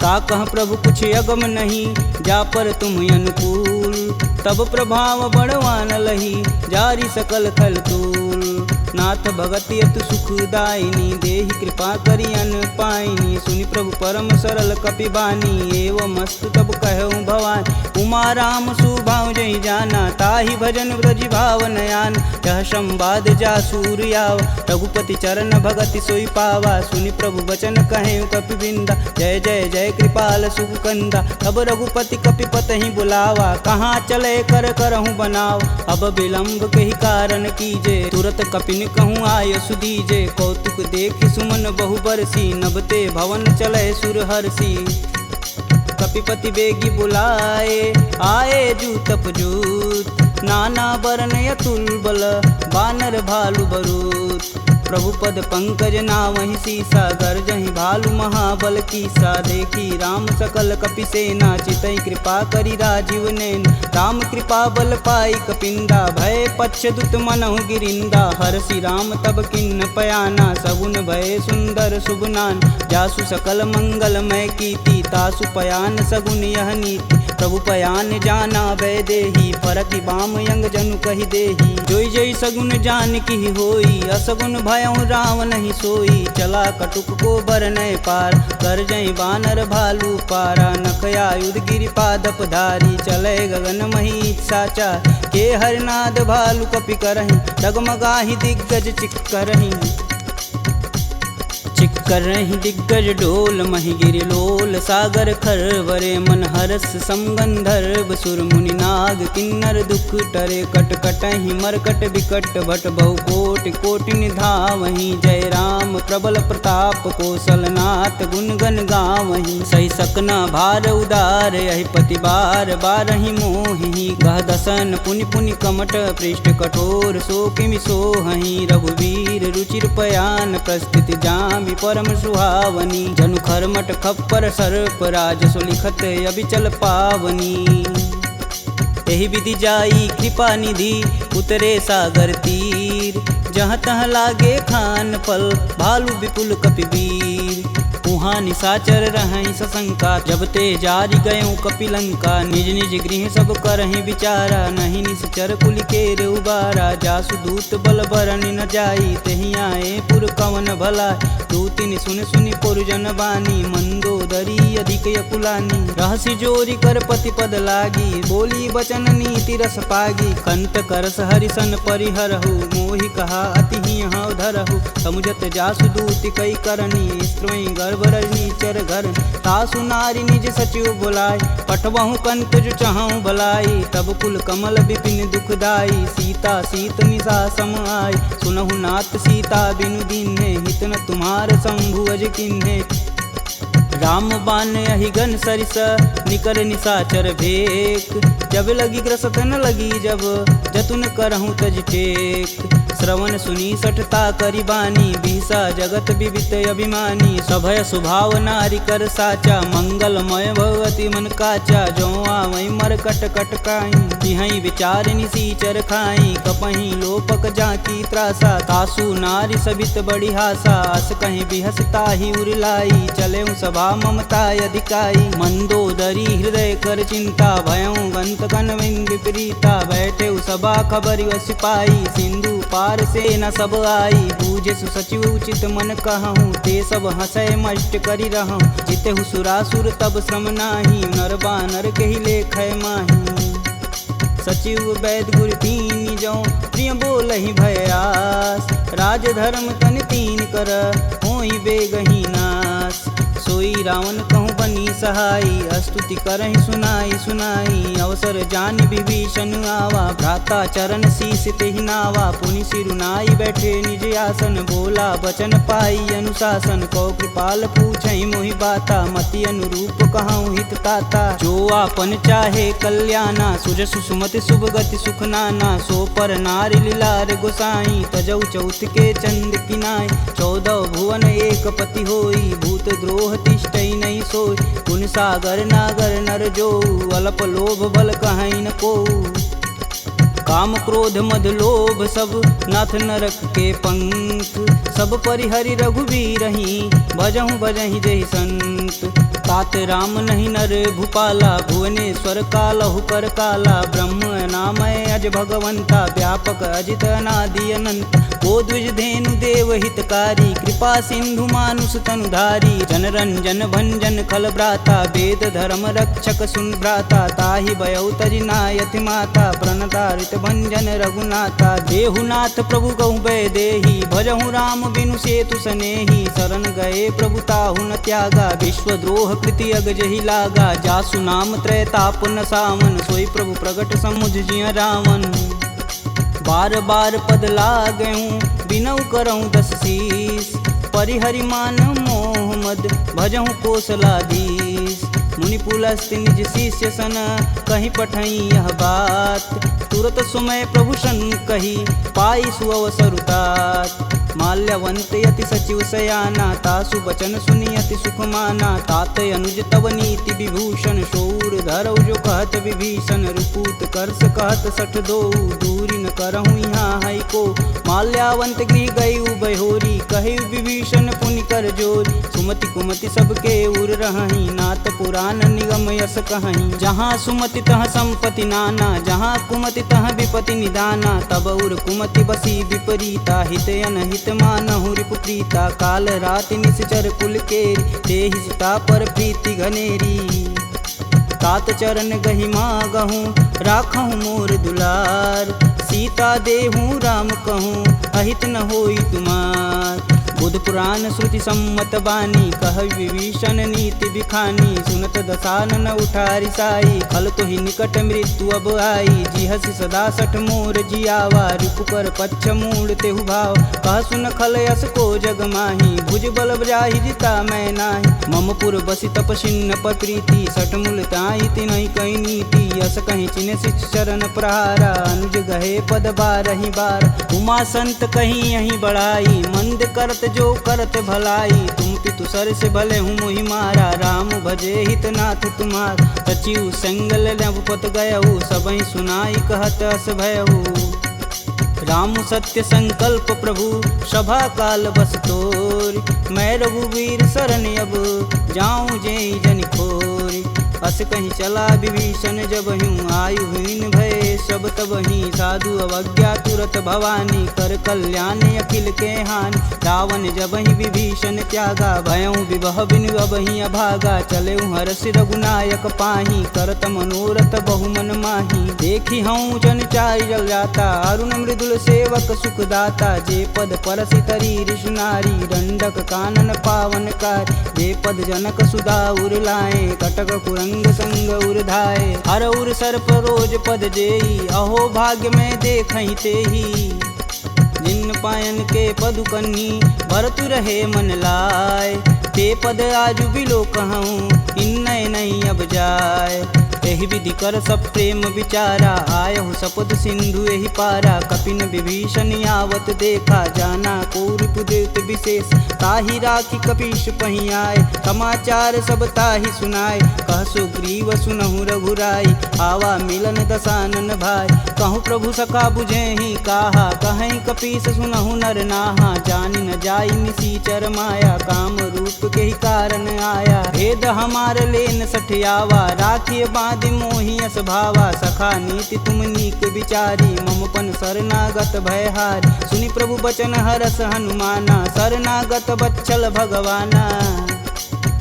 का कह प्रभु कुछ अगम नहीं, जा पर तुम अनुकूल। तब प्रभाव बड़वान लही, जारी सकल खल तूल। नाथ भगति अतु सुखदायिनी, देहि कृपा करि अन पाइनी। सुनि प्रभु परम सरल कपि बानी, एवं मस्तु तब कहूँ भवानी। उमा राम सुभाव जहि जाना, ताहि भजन ब्रज भाव नयान। यह संवाद जासूर आवा, रघुपति चरण भगति सोई पावा। सुनि प्रभु बचन कहें कपि बिंदा, जय जय जय कृपाल सुख कंदा। तब रघुपति कपि पतहि बुलावा, कहाँ चले कर करहूँ बनाव। अब विलंब के ही कारण कीजे, तुरत कपिन कहूँ आय सुदीजे। कौतुक देखि सुमन बहु बरसी, नभते भवन चले सुर हर्षि। कपिपति बेगी बुलाए, आए जूतप जूत। नाना बरन अतुल बल, बानर भालु बरूत। प्रभु पद पंकज नावहि सीसा, गर्जहि भालु महाबल कीसा। देखी राम सकल कपि सेना, चितई कृपा करि राजीव नैन। राम कृपा बल पाई कपिंदा, भय पच्छ दुत मनहु गिरिंदा। हरषि राम तब किन्न पयाना, सगुन भय सुंदर शुभ नान। जासु सकल मंगलमय कीर्ति, तासु पयान सगुन यह नीति। प्रभु पयान जाना भय देही, फरकि बाम यंग जनु कहि देही। जोई जोई सगुन जान की होई, असगुन भयउ रावण ही सोई। चला कटुक को बरनय पार, कर जय बानर भालू पारा। नखया युध गिरि पादप धारी, चले गगन मही साचा। के हरनाद भालू कपि करहि, डगमगाहि दिग्गज चिक्करहि। चिक्करहि दिग्गज डोल, महि गिरि लोल सागर खरवरे। मन हरस समगंधर्व सुर मुनि नाग किन्नर दुख टरे कट कटहि मरकट विकट भट बहु कोटि कोटि निधावहि जय राम प्रबल प्रताप कौशलनाथ गुण गण गावहि सही सकना भार उदार यही पति बार बारहि मोहि गह दसन पुनि पुनि कमट पृष्ठ कठोर सो किमि सोहहि रघुवीर रुचिर पयान प्रस्थिति जामि परम सुहावनी जनु खरमट खप्पर सर्प राज सुलिखत अबिचल पावनी यही विधि जाई कृपा निधि उतरे सागर तीर जहाँ तहाँ लागे खान पल भालू विपुल कपिवीर उहाँ निशाचर रहहि सशंका जब ते जारि गयों कपिलंका निज निज गृह सब करहि विचारा नहीं निश्चर कुल केर उबारा जासु दूत बल बरनि न जाई तेहि आए पुर कवन भला दूतिन सुन सुनि पुरजन बानी मंदोदरी अधिक यकुलानी रहसि जोरी कर पति पद लागी बोली बचन नीति रस पागी कंत करस हरिसन परिहरहु मोहि कहा अति हौ धरहु समुझत जासु दूति कई करनी स्त्रोई गर्भ रजनी चर घर तासु नारी निज सचिव बुलाय पठवहु कंत जो चहु भलाई तब कुल कमल विपिन दुखदाई सीता सीत निशा सम आय सुनहु नाथ सीता बिनु दीन्हे हित न तुम्हार शंभु अज किन्हे राम बान अहिगन सरिस निकर निशाचर भेक जब लगी ग्रसत न लगी जब जतुन करहूँ तज टेक श्रवण सुनी सठता करी बानी बिहसा जगत विवित अभिमानी सभय स्वभाव नारी कर साचा मंगलमय भगवती मन काचा जो आवै मर कट कट काई तिहै विचार निसीचर खाई कपहि लोपक जाकी त्रासा तासु नारी सबित बड़ी हासा अस कहीं बिहसता ही उरलाई चले सभा ममता अधिकाई मंदोदरी हृदय कर चिंता भयं गंत कन विपरीता बैठे सभा खबर सिपाही सिंधु पार से न सब आई बूझे सुसचिव उचित मन कहूँ ते सब हंसय मष्ट करी रहूँ जिते सुरासुर तब श्रम नाही नर बानर के ही लेख माही सचिव वैद गुरु तीन जो प्रिय बोल ही भयास राज धर्म तन तीन कर होई बेगही नास सोई रावण कहूँ बनी सहाई स्तुति करहि सुनाई सुनाई अवसर जान विभीषण आवा भ्राता चरण शीस तेहि नावा पुनि सिरुनाई बैठे निज आसन बोला बचन पाई अनुशासन कौ कृपाल पूछहि मोहि बाता मति अनुरूप कहूँ हित ताता जो आपन चाहे कल्याणा सुजस सुमति शुभ गति सुख नाना सो पर नारी लीलार गोसाई तजौ चौथ के चंद किनाय 14 भुवन एक पति होई भूत द्रोह तिष्ठई नहीं सोई गुण सागर नागर नर जो अल्प लोभ बल कहीं न को काम क्रोध मद लोभ सब नाथ नरक के पंख सब परिहरि रघुवीर ही भजहु भजहि जहि संत तात राम नहीं नर भूपाला भुवनेश्वर कालहु कर काला ब्रह्म नामय अज भगवंता व्यापक अजित अनादि अनंत को द्विज धेनु देव हितकारी कृपा सिंधु मानुष तनुधारी जन रंजन भंजन खल भ्राता वेद धर्म रक्षक सुन भ्राता ताहि भयउ तजि नायति माता प्रणतारित भंजन रघुनाथा देहुनाथ प्रभु गहु भय देहि भजहु राम बिनु सेतु सनेहि शरण गए प्रभु ताहु न त्यागा विश्वद्रोह कृति अग जहि लागा जासु नाम त्रैताप न सावन सोई प्रभु प्रगट समुझ जिय रावण बार बार पद लागऊं बिनऊ करऊं 10 शीस परिहरि मान मोह मद भजहु कोसलाधीश मुनि पुलस्त्य निज शिष्य सन कहीं पठई यह बात तुरत सुमय प्रभु सन कही पाई सुअवसरुतात माल्यवंत यति सचिव सयाना तासु बचन सुनि अति सुख माना तात अनुज तव नीति विभूषण शौर धरऊ जो कहत विभीषण रुपूत करस कहत सठ दो दूरी न करहूँ यहाँ है को माल्यावंत गृह गई बहोरी कही विभीषण पुनि कर जोरी सुमति कुमति सबके उर रही नाथ पुराण निगम यस कहीं जहाँ सुमति तह संपत्ति नाना जहाँ कुमति तह विपति निदाना तब उर कुमति बसी विपरीता हित अनहित मानहु रिपुप्रीता काल राति निश्चर कुल केरी तेहि सुता पर प्रीति घनेरी तात चरण गहि मागहूँ राखहूँ मोर दुलार सीता देहूँ राम कहूँ अहित न होई तुमार बुध पुराण श्रुति सम्मत बानी, कह विभीषण नीति बिखानी। सुनत दसानन उठारी साई, खल तो ही निकट मृत्यु अब आई। जिहसि सदा सठ मोर जियावा, रिपुकर पच्छ मूड़ तेहु भाव। कह सुन खल यस को जग माही, भुज बल जाहि जिता मैं नाही। मम पुर बसि तपसिन्न पर प्रीति, सठ मूल ताहि तिन्हि कही नीति। यस कहीं चिन्ह शिष चरण प्रहारा, अनुज गहे पद बारहि बार। उमा संत कहीं यही बढ़ाई, मंद करत जो करत भलाई। तुम पितु सर से भले हूँ मोहि मारा, राम भजे हित नाथ तुम्हार। सचिव संगल नवपत गयहु, सबहि सुनाई कहत अस भयहु। राम सत्य संकल्प प्रभु, सभा काल बस तोरि। मैं रघुवीर शरण अब, जाऊं जेहि जनि खोरि। अस कहीं चला विभीषण जब हूँ, आयुहीन भय सब तबहि। साधु अवज्ञा तुरत भवानी, कर कल्याण अखिल के हानि। रावण जबहि विभीषण त्यागा, भयउ विभह बिनु अबहि अभागा। चलेउ हरष रघुनायक पाही, करत मनोरथ बहु मन माही। देखी हूँ जन चारि जल जाता, अरुण मृदुल सेवक सुखदाता। जे पद परसि तरी ऋषि नारी, दंडक कानन पावन कार। जे पद जनक सुधा उर लाए, कटक कुरंग संग उर्धाए। हर उर सर्प रोज पद जेई, अहो भाग्य में देखहि तेहि। जिन पायन के पदु कन्ही, भरतु रहे मन लाय। ते पद आजु बिलो कहूँ, इन्नय नहीं अब जाय। एहि विधि कर सब प्रेम विचारा, आयहु सपद सिंधु एहि पारा। कपिन विभीषण आवत देखा, जाना कौरव देत विशेष। ताहि राखी कपीश पहि आए, समाचार सब ताहि सुनाए। कह सुग्रीव सुनहु रघुराई, आवा मिलन दसानन भाई। कहूँ प्रभु सखा बुझेहि काहा, कहीं कपीस सुनहु नर नाहा। जानि न जाई निसीचर माया, काम रूप के ही कारण आया। भेद हमार लेन सठियावा, राखिए बांधि मोहि यस भावा। सखा नीति तुम नीक विचारी, ममपन शरणागत भयहारी। सुनि प्रभु बचन हरस हनुमाना, शरणागत बच्चल भगवाना।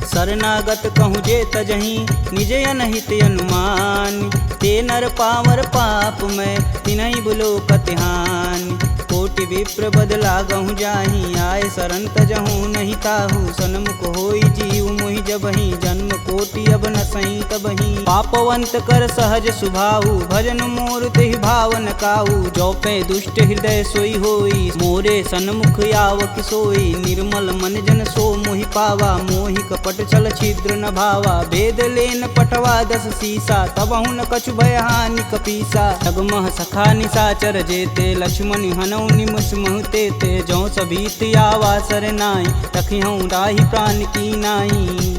शरणागत कहूँ जे तजहि, निज अनहित अनुमान। ते नर पावर पाप में, तिन्हि बुलोकत हानि। कोटि विप्र बदला गहूँ जाहि, आए शरण तजहूँ नहीं ताहू। सन्मुख होई जीव मोहि जबहि, जन्म कोटि अब न सही तबहि। पापवंत कर सहज सुभाऊ, भजन मोर तेहि भावन काऊ। जो पे दुष्ट हृदय सोई होई, मोरे सन्मुख आव किसोई। निर्मल मन जन सो मोहि पावा, मोहि कपट छल छिद्र न भावा। भेद लेन पटवा दस सीसा, तबहु न कछु भय हानि कपीसा। जगमह सखा निशाचर जेते, लक्ष्मण हनौ निमस महते ते। जौ सभीत आवा सरनाई, तखिहूँ राहि प्राण की नाई।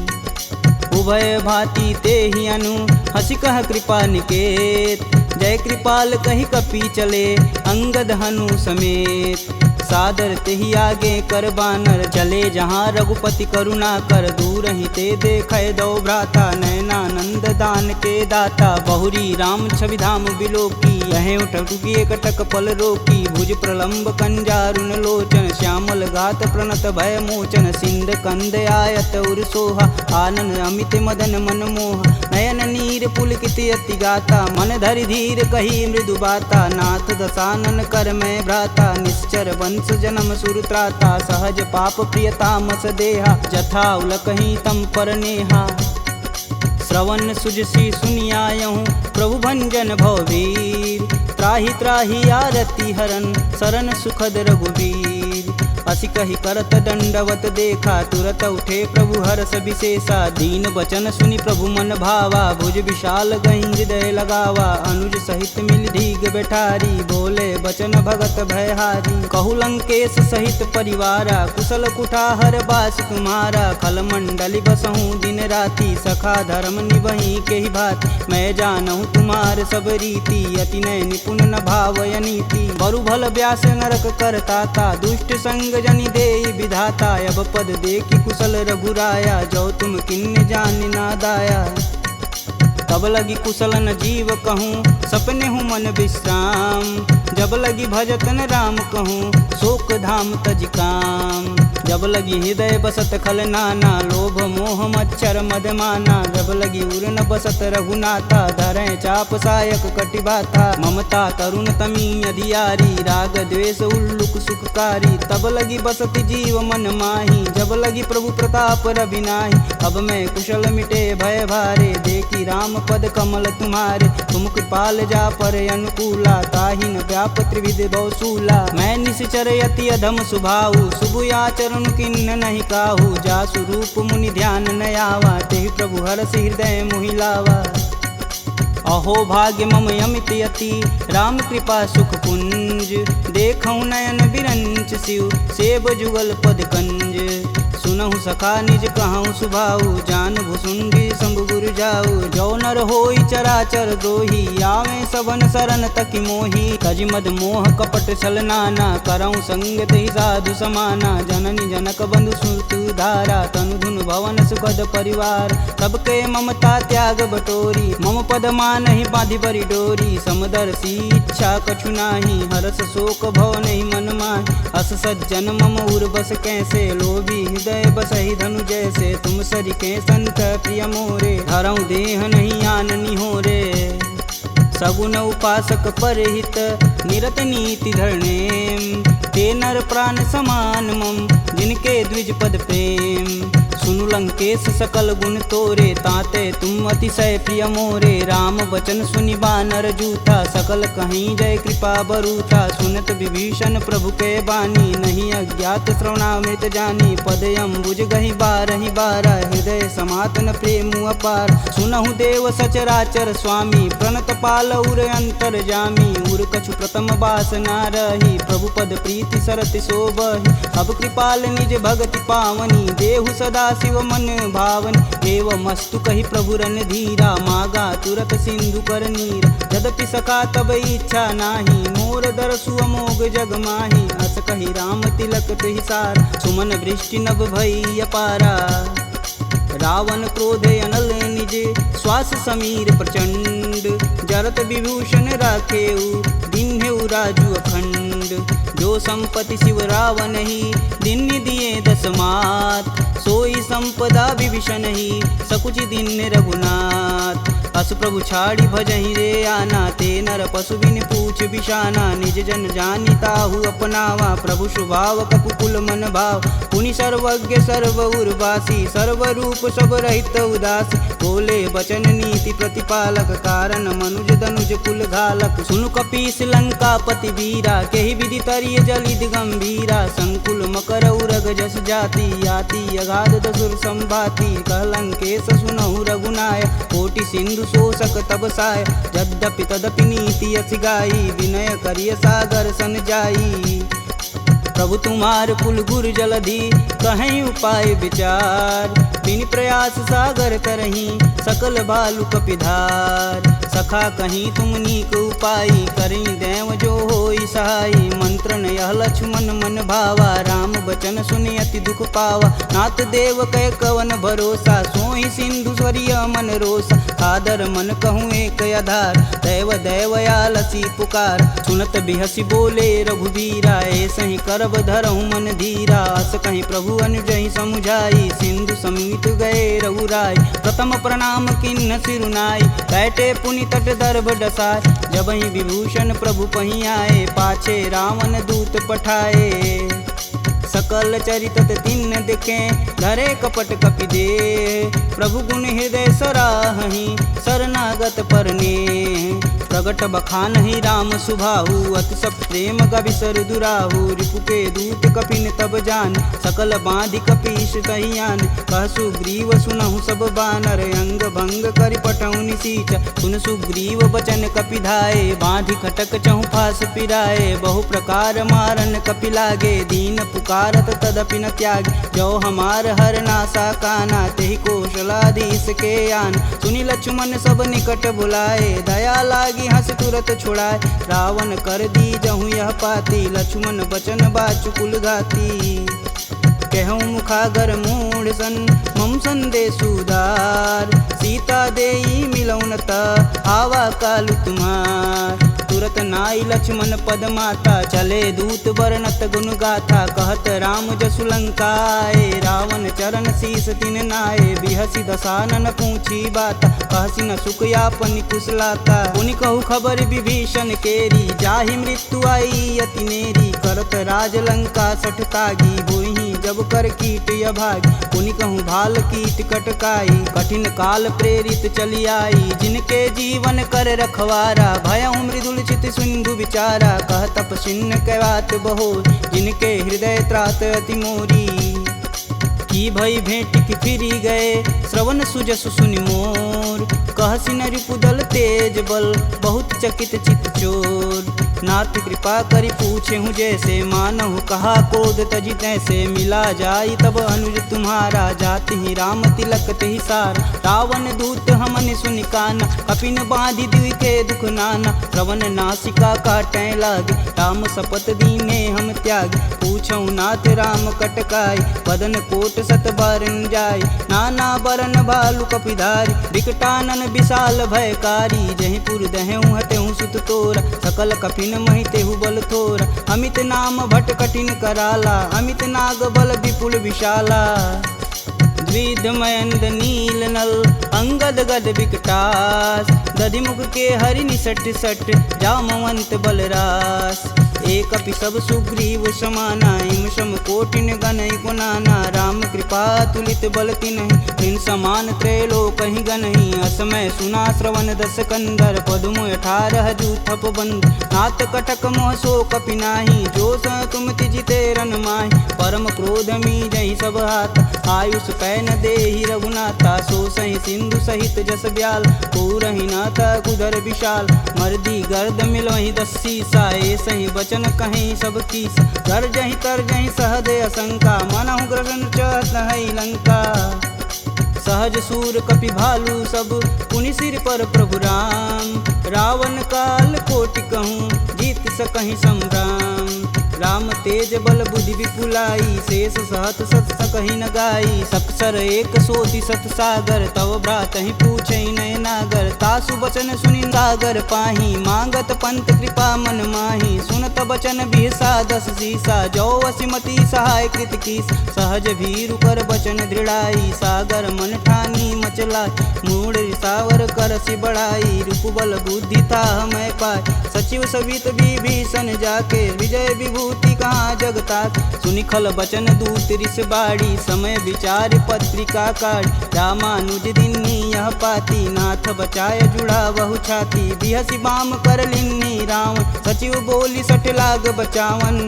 उभय भांति ते ही अनु, हसि कह कृपा निकेत। जय कृपाल कहि कपि चले, अंगद हनु समेत। सादर तेहि आगे कर बानर, चले जहाँ रघुपति करुणा कर। दूर ही ते देखै दो भ्राता, नयनानंद दान के दाता। बहुरी राम छवि धाम बिलोकी, यहें उठुकी एकटक पल रोकी। भुज प्रलंब कंजारुन लोचन, श्यामल गात प्रणत भय मोचन। सिंध कंद आयत उर सोहा, आनन अमित मदन मन मोह। नयन नीर पुलकित अति गाता, मन धरि धीर कही मृदु बाता। नाथ दसानन कर मैं भ्राता, निश्चर वंश जन्म सुर त्राता। सहज पाप प्रियतामस देहा, जथा उलकहि तम पर नेहा। श्रवण सुजसी सुनियायहूँ, प्रभु भंजन भववीर। त्राहि त्राहि आरती हरन, शरण सुखद रघुवीर। असी कही करत दंडवत देखा, तुरत उठे प्रभु हरष विशेषा। दीन बचन सुनि प्रभु मन भावा, भुज विशाल गहि हृदय लगावा। अनुज सहित मिल धीग बैठारी, बोले बचन भगत भयहारी। कहु लंकेश सहित परिवारा, कुशल कुठाहर बास तुम्हारा। खल मंडली बसहूँ दिन राति, सखा धर्म निबहि के ही भात। मैं जानहूँ तुम्हार सब रीति, अति नय निपुण न भावय नीति। बरु भल व्यास नरक करताता, दुष्ट संग जनि देई विधाता। अब पद देखी कुशल रघुराया, जो तुम किन्ने जान ना दाया। तब लगी कुशल न जीव कहूँ, सपने हूँ मन विश्राम। जब लगी भजतन राम कहूँ, शोक धाम तज काम। जब लगी हृदय बसत खल नाना, लोभ मोह मच्छर मदमाना, जब लगी उर न बसत रघुनाथा, धरें चाप सायक कटिबाथा, ममता करुण तमी अधियारी, राग द्वेष उल्लुक सुखकारी, तब लगी बसत जीव मन माही, जब लगी प्रभु प्रताप रविनाही, अब मैं कुशल मिटे भय भारे, देखी राम पद कमल तुम्हारे, तुम कृपाल जा पर अनुकूला, ताहि न व्याप त्रिविध बहुसूला, मैं निश्चर यति अधम सुभाऊ, शुभ आचरण किन्न नहीं काहू, जासु रूप मुनि ध्यान न आवा, तेहि प्रभु हरष हृदय मोहि लावा। अहो भाग्य मम यमित यति, राम कृपा सुख पुंज, देखऊँ नयन बिरंच शिव, सेब जुगल पद कंज, सुनहु सखा निज कहूँ सुभाऊ, जान भुसुंडी शंभु गुरु जाऊ, जो नर होई चराचर द्रोही, आवे सबन शरण तकि मोही, तज मद मोह कपट छल नाना, करऊँ संगत ही साधु समाना, जननी जनक बंधु सुत धारा, तनु धुन भवन सुखद परिवार, सबके ममता त्याग बटोरी, मम पद मानहि बांधि बरी डोरी, समदर्शी इच्छा कछु नाही, हरस शोक भव नहीं मन माहि, अस सज्जन मम उर बस कैसे, लोभी हृदय बसहि धनु जैसे, तुम सरिके संत प्रिय मोरे, धरऊँ देह नहीं आननी हो रे, सगुन उपासक परहित, निरत नीति धरणेम, ते नर प्राण समान मम, जिनके द्विज पद प्रेम, सुनु लंकेश सकल गुण तोरे, ताते तुम अतिशय प्रिय मोरे, राम बचन सुनि बानर जूथा, सकल कहीं जय कृपा बरूथा, सुनत विभीषण प्रभु के बानी, नहीं अज्ञात श्रवणामृत जानी, पद अम्बुज गहि बारहि बारा, हृदय समातन प्रेम अपार, सुनहु देव सचराचर स्वामी, प्रणत पाल उर अंतर जामी, उर कछु प्रथम बास ना रही, प्रभु पद प्रीति सरति शोभहि, अब कृपाल निज भगति पावनी, देहु सदा शिव मन भावन, एवं मस्तु कही प्रभु रन धीरा, मागा तुरत सिंधु कर नीर, यद्यपि सका तब इच्छा नाही, मोर दरसु अमोघ जग माही, अस कही राम तिलक तुहिसार, सुमन वृष्टि नभ भई अपारा, रावण क्रोध अनल निज, श्वास समीर प्रचंड, जरत विभूषण राखेऊ, दिन्हेऊ राजु अखंड, जो संपत्ति शिव रावण ही, दिन दिए दस मात, सोई संपदा विभीषण ही, सकुच दिन रघुनाथ, अस प्रभु छाड़ी भजहि रे आना, ते नर पशु बिन पूछ बिशाना, निज जन जानि ताहु अपनावा, प्रभु स्वभाव कपुकुल मन भाव, पुनि सर्वज्ञ सर्व उर्वासी, सर्व रूप सब रहित उदासी, बोले बचन नीति प्रतिपालक, कारण मनुज धनुज कुल घालक, सुनु कपीस लंकापति वीरा, केहि विधि तरिय जलिद गंभीरा, संकुल मकर उरग जस जाति, याति अगाध दसुर संभाति, कहलंकेश सुनहु रघुनाय, कोटि सिंधु शोषक तब साय, यद्यपि तदपि नीति अति गाई, विनय करिय सागर सन जाई, प्रभु तुम्हार कुल गुर जलधि, कहीं उपाय विचार, बिन प्रयास सागर तरही, सकल भालु कपिधार, सखा कहीं तुम नीक उपाय, करी देव जो होई सहाई, मंत्रन यह लक्ष्मण मन भावा, राम बचन सुनि अति दुख पावा, नाथ देव कै कवन भरोसा, सोई सिंधु स्वरिय मन रोसा, आदर मन कहूँ एक आधार, दैव दैवयालसी पुकार, सुनत बिहसी बोले रघुबीरा, ऐसे ही करब धरहु मन धीरा, अस कहीं प्रभु अनुजहि समुझाई, सिंधु समीत गए रघुराय, प्रथम प्रणाम किन्न सिरुनाई, बैठे पुनि तट दर्भ डसाय, जबहि विभूषण प्रभु पही आए, पाछे रावण दूत पठाए, सकल चरित तिन्न दिखे, धरे कपट कपि दे, प्रभु गुण हृदय सराहि, शरणागत परने, प्रगट बखानहि राम सुभाहु, अति सब प्रेम गविसर दुराहु, रिपु के दूत कपिन तब जान, सकल बांधि कपीश कहियान, कह सुग्रीव सुनहु सब बानर, अंग भंग करि पटौनि निसीच, सुन सुग्रीव बचन कपिधाए, बांधि खटक चहु फास पिराए, बहु प्रकार मारन कपि लागे, दीन पुकारत तदपि न त्यागे, जो हमार हर नासा काना, तेहि कौशलाधीश के आन, सुनि लक्ष्मण सब निकट बुलाए, दया लागी हंस तुरत छुड़ाए, रावण कर दी जहूँ यह पाती, लक्ष्मण बचन बाचुकुल घाती, कहूँ मुखागर मूढ़ सन, मम संदेश उदार, सीता देई मिलौन ता, आवा कालु तुम्हार, तुरत नाई लक्ष्मण पद माता, चले दूत वर्णत गुण गाथा, कहत राम जसु लंकाए, रावण चरण शीस तिन नाये, बिहसी दसानन पूछी बात, कहसी न सुख यापन कुशलाता, पुनि कहु खबर विभीषण केरी, जाहि मृत्यु आई अति नेरी, करत राज लंका सठ तागी, होहि जब कर कीट अभागी, पुनि कहूँ भाल कीट कटकाई, कठिन काल प्रेरित चली आई, जिनके जीवन कर रखवारा, भयउ मृदुल चित सिंधु विचारा, कह तपसिन्न कहवात बहो, जिनके हृदय त्रात अति मोरी, की भई भेंट की फिरी गए, श्रवण सुजस सुनि मोर, कहसी न रिपुदल तेज बल, बहुत चकित चित चोर, नाथ कृपा करि पूछे हूँ जैसे, मानहु कहा क्रोध तजि तैसे, मिला जाई तब अनुज तुम्हारा, जाति ही राम तिलक तेहि सार, रावण दूत हमन सुनि काना, कपिन बांधि दिव्य के दुख नाना, श्रवण नासिका काटै लागे, राम शपथ दीने हम त्याग, पूछऊ नाथ राम कटकाई, बदन कोट सत बारन जाय, नाना बरन भालु कपिधारी, विकटानन विशाल भयकारी, जहि पुर दहु हतेहु सुत तोरा, सकल कपिन महि तेहु बल थोरा, अमित नाम भट कठिन कराला, अमित नाग बल विपुल विशाला, द्विध मयंद नील नल, अंगद गद विकटास, दधिमुख के हरि निसट सट, जामवंत बलरास, एक अपि सब सुग्रीव समाना, इम सम कोटिन गनहि गुनाना, राम कृपा तुलित बल तिन्हि, तिन समान त्रैलोक ही गनहि, असमय सुना श्रवण दस कंदर, पदुम 18 जूथप बंद, नाथ कटक मोह सो कपि नाही, जो स तुम तिजिते रन माहि, परम क्रोध मी जहि सब हाथ, आयुष पै न देहि रघुनाथा, सो सहि सिंधु सहित जस ब्याल, पूरहि नाथ कुधर विशाल, मर्दी गर्द मिलहि 10 सीसा, सही बचन कहीं सब कीस, गर्जहि तरजहि सहदे असंका, मनहु ग्रसन चहत है लंका, सहज सूर कपि भालू सब, पुनि सिर पर प्रभु राम, रावण काल कोटि कहूँ, जीत सकहि संग्राम, राम तेज बल बुद्धि विपुलाई, शेष सहत सत सकहि न गाई, सपसर एक सोति सत सागर, तव भ्रातहि पूछहि नय नागर, तासु बचन सुनि सागर पाही, मांगत पंत कृपा मन माही, सुनत बचन बिहसा 10 सीसा, जो वसिमति सहाय कृत कीस, सहज भीरु कर बचन दृढ़ाई, सागर मन ठानी मचला, मूढ़ रिसावर करसि बढ़ाई, रूप बल बुद्धि था मैं पाय, सचिव सवित विभीषण जाके, विजय विभूति कहाँ जगतात, सुनि खल बचन दूत रिस बाड़ी, समय विचार पत्रिका काढ़, रामानुज दिन्नी यह पाती, नाथ बचाय जुड़ा बहु छाती, बिहसी बाम कर लिन्नी रावण, सचिव बोली सठ लाग बचावन,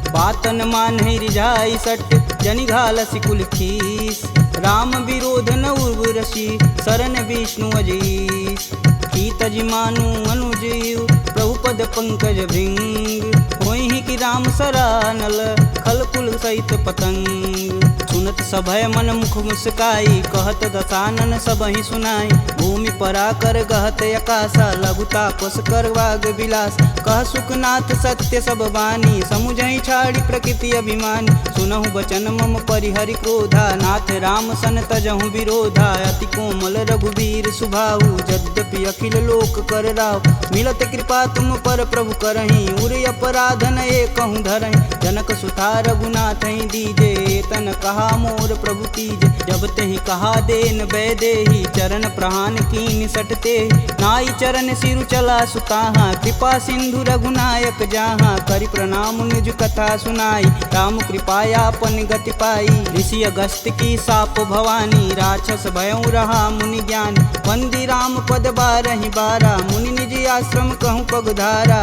बातन मान रिझाई सट, जनि घालसि कुल खीस, राम विरोध न उर्वरसी, शरण विष्णु अजीस, की तज मानु अनुजीव, प्रभु पद पंकज भृंग, होहि कि राम सरानल, खल कुल सहित पतंग, सुनत सभय मन मुख मुस्काई, कहत दसानन सबहि सुनाई, भूमि परा कर गहत अकासा, लघु तापस कर वाग विलास, कह सुखनाथ सत्य सब बानी, समुझहि छाड़ी प्रकृति अभिमानी, सुनहु बचन मम परिहरि क्रोधा, नाथ राम सन तजहु विरोधा, अति कोमल रघुवीर सुभाऊ, यद्यपि अखिल लोक कर राव, मिलत कृपा तुम पर प्रभु करहि, उर अपराधन एकहु धरहि, जनक सुता रघुनाथ दीजे, तन कहा मोर प्रभु कीजे, जब तेहि कहा देन बैदेही, चरण प्रहान कीन सटते, नाई चरण सिरु चला सुताहा, कृपा सिंधु रघुनायक जहाँ, करि प्रणाम निज कथा सुनाई, राम कृपायापन गति पाई, ऋषि अगस्त की साप भवानी, राक्षस भयउ रहा मुनि ज्ञान, वंदी राम पद 12 बारा, मुनि निज आश्रम कहूँ पगधारा,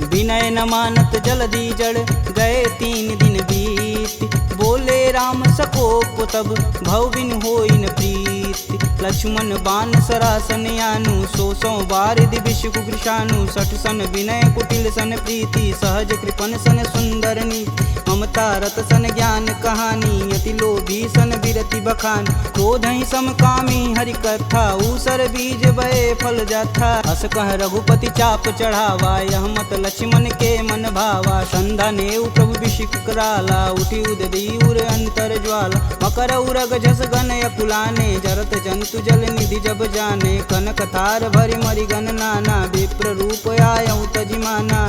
विनय न मानत जलधि जड़, गए 3 दिन बीत, बोले राम सकोप तब, भव बिन होई न प्रीत, लक्ष्मण बान सरासन यानु, 100 बार दिविश कुकृशानु, 60 सन विनय कुटिल सन प्रीति, सहज कृपन सन सुंदर नीति, ममता रत सन ज्ञान कहानी, यति लोभी सन विरति बखान, क्रोधहि समकामी हरि कथा, ऊसर बीज बए फल जाथा, अस कह रघुपति चाप चढ़ावा, यह मत लक्ष्मण के मन भावा, संधा नेउ प्रभु बिषिक कराला, उठी उददी उर अंतर ज्वाला, मकर उरग जस गन अकुलाने, जरत जंत हेतु जल निधि जब जाने, कनक थार भरि मरिगन नाना, विप्र रूप आयऊ तजिमाना।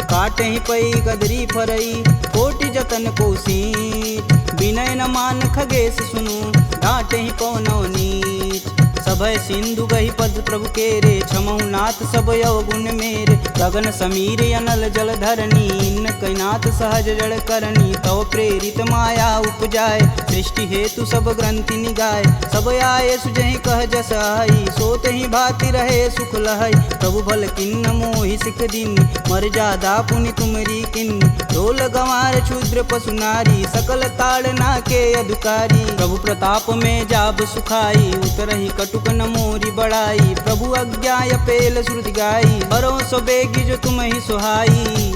काटे ही पई गदरी फरई, कोटि जतन कोसीट, विनय न मान खगेश सुनु, डांटे ही पवनौ नीच। सभय सिंधु गही पद प्रभु केरे, छमहु नाथ सब अवगुण मेरे। गगन समीर अनल जल धरनी, इन कैनाथ सहज जड़ करनी। तव प्रेरित माया उपजाय, सृष्टि हेतु सब ग्रंथि निगाय। सब आये सुजहि कह जस आई, सोत ही भाति रहे सुख लहई। प्रभु भल किन्न मोहि सिख दीन, मर्यादा पुनि तुमरी किन्न। ढोल गंवार शूद्र पशु नारी, सकल ताड़ना के अधिकारी। प्रभु प्रताप में जाब सुखाई, उतरहि कटुक न मोरी बड़ाई। प्रभु आज्ञा पेल श्रुति गाई, बरो सो बेगी जो तुम ही सुहाई।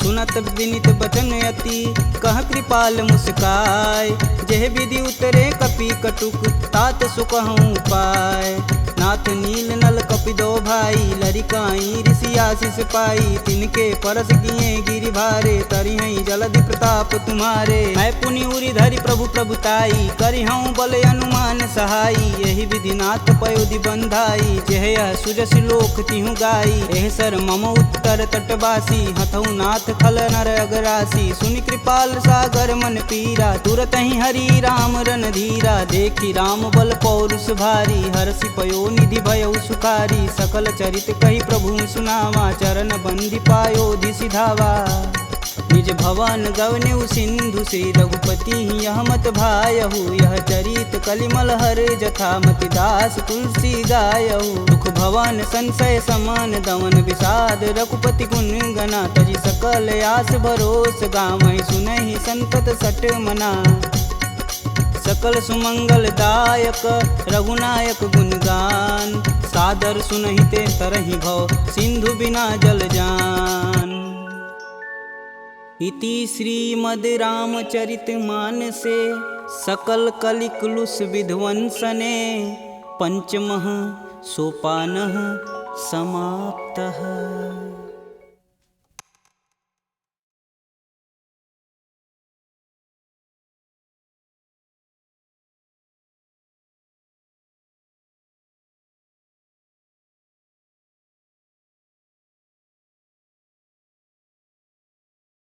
सुनत विनित बचन अति, कह कृपाल मुस्काय। जेह विधि उतरे कपि कटुक, तात सुकहूँ पाय। नाथ नील नल कपि दो भाई, लरिकाई ऋषि आशीष पाई। तिनके परस किए गिरि भारे, तरिहई जलधि प्रताप तुम्हारे। मैं पुनि उरि धरि प्रभु प्रभुताई, करिहऊँ बल अनुमान सहाई। यही विधि नाथ पयोधि बंधाई, जेह यह सुजसि लोक तिहु गाई। एह सर मम उत्तर तटवासी, हथऊ नाथ खल नर अगरासी। सुनि कृपाल सागर मन पीरा, तुरत ही हरि राम रन धीरा। देखी राम बल पौरुष भारी, हरषि पयो निधि भयउ सुखारी। सकल चरित कही प्रभु सुनावा, चरण बंदी पायोधि सिधावा। निज भवन गवनेउ सिंधु श्री रघुपति यह मत भायहु। यह चरित कलिमल हर जथा, मति दास तुलसी गायहु। दुख भवन संशय समान, दमन विषाद रघुपति गुण गना। तजि सकल आस भरोस, गावहि सुनहि संतत सट मना। सकल सुमंगल दायक रघुनायक गुणगान, सादर सुनहि ते तरहि भव, सिंधु बिना जल जान। इति श्रीमद् रामचरित मानसे, सकल कलिकुलुष विध्वंसने। पंचमः सोपानः समाप्तः।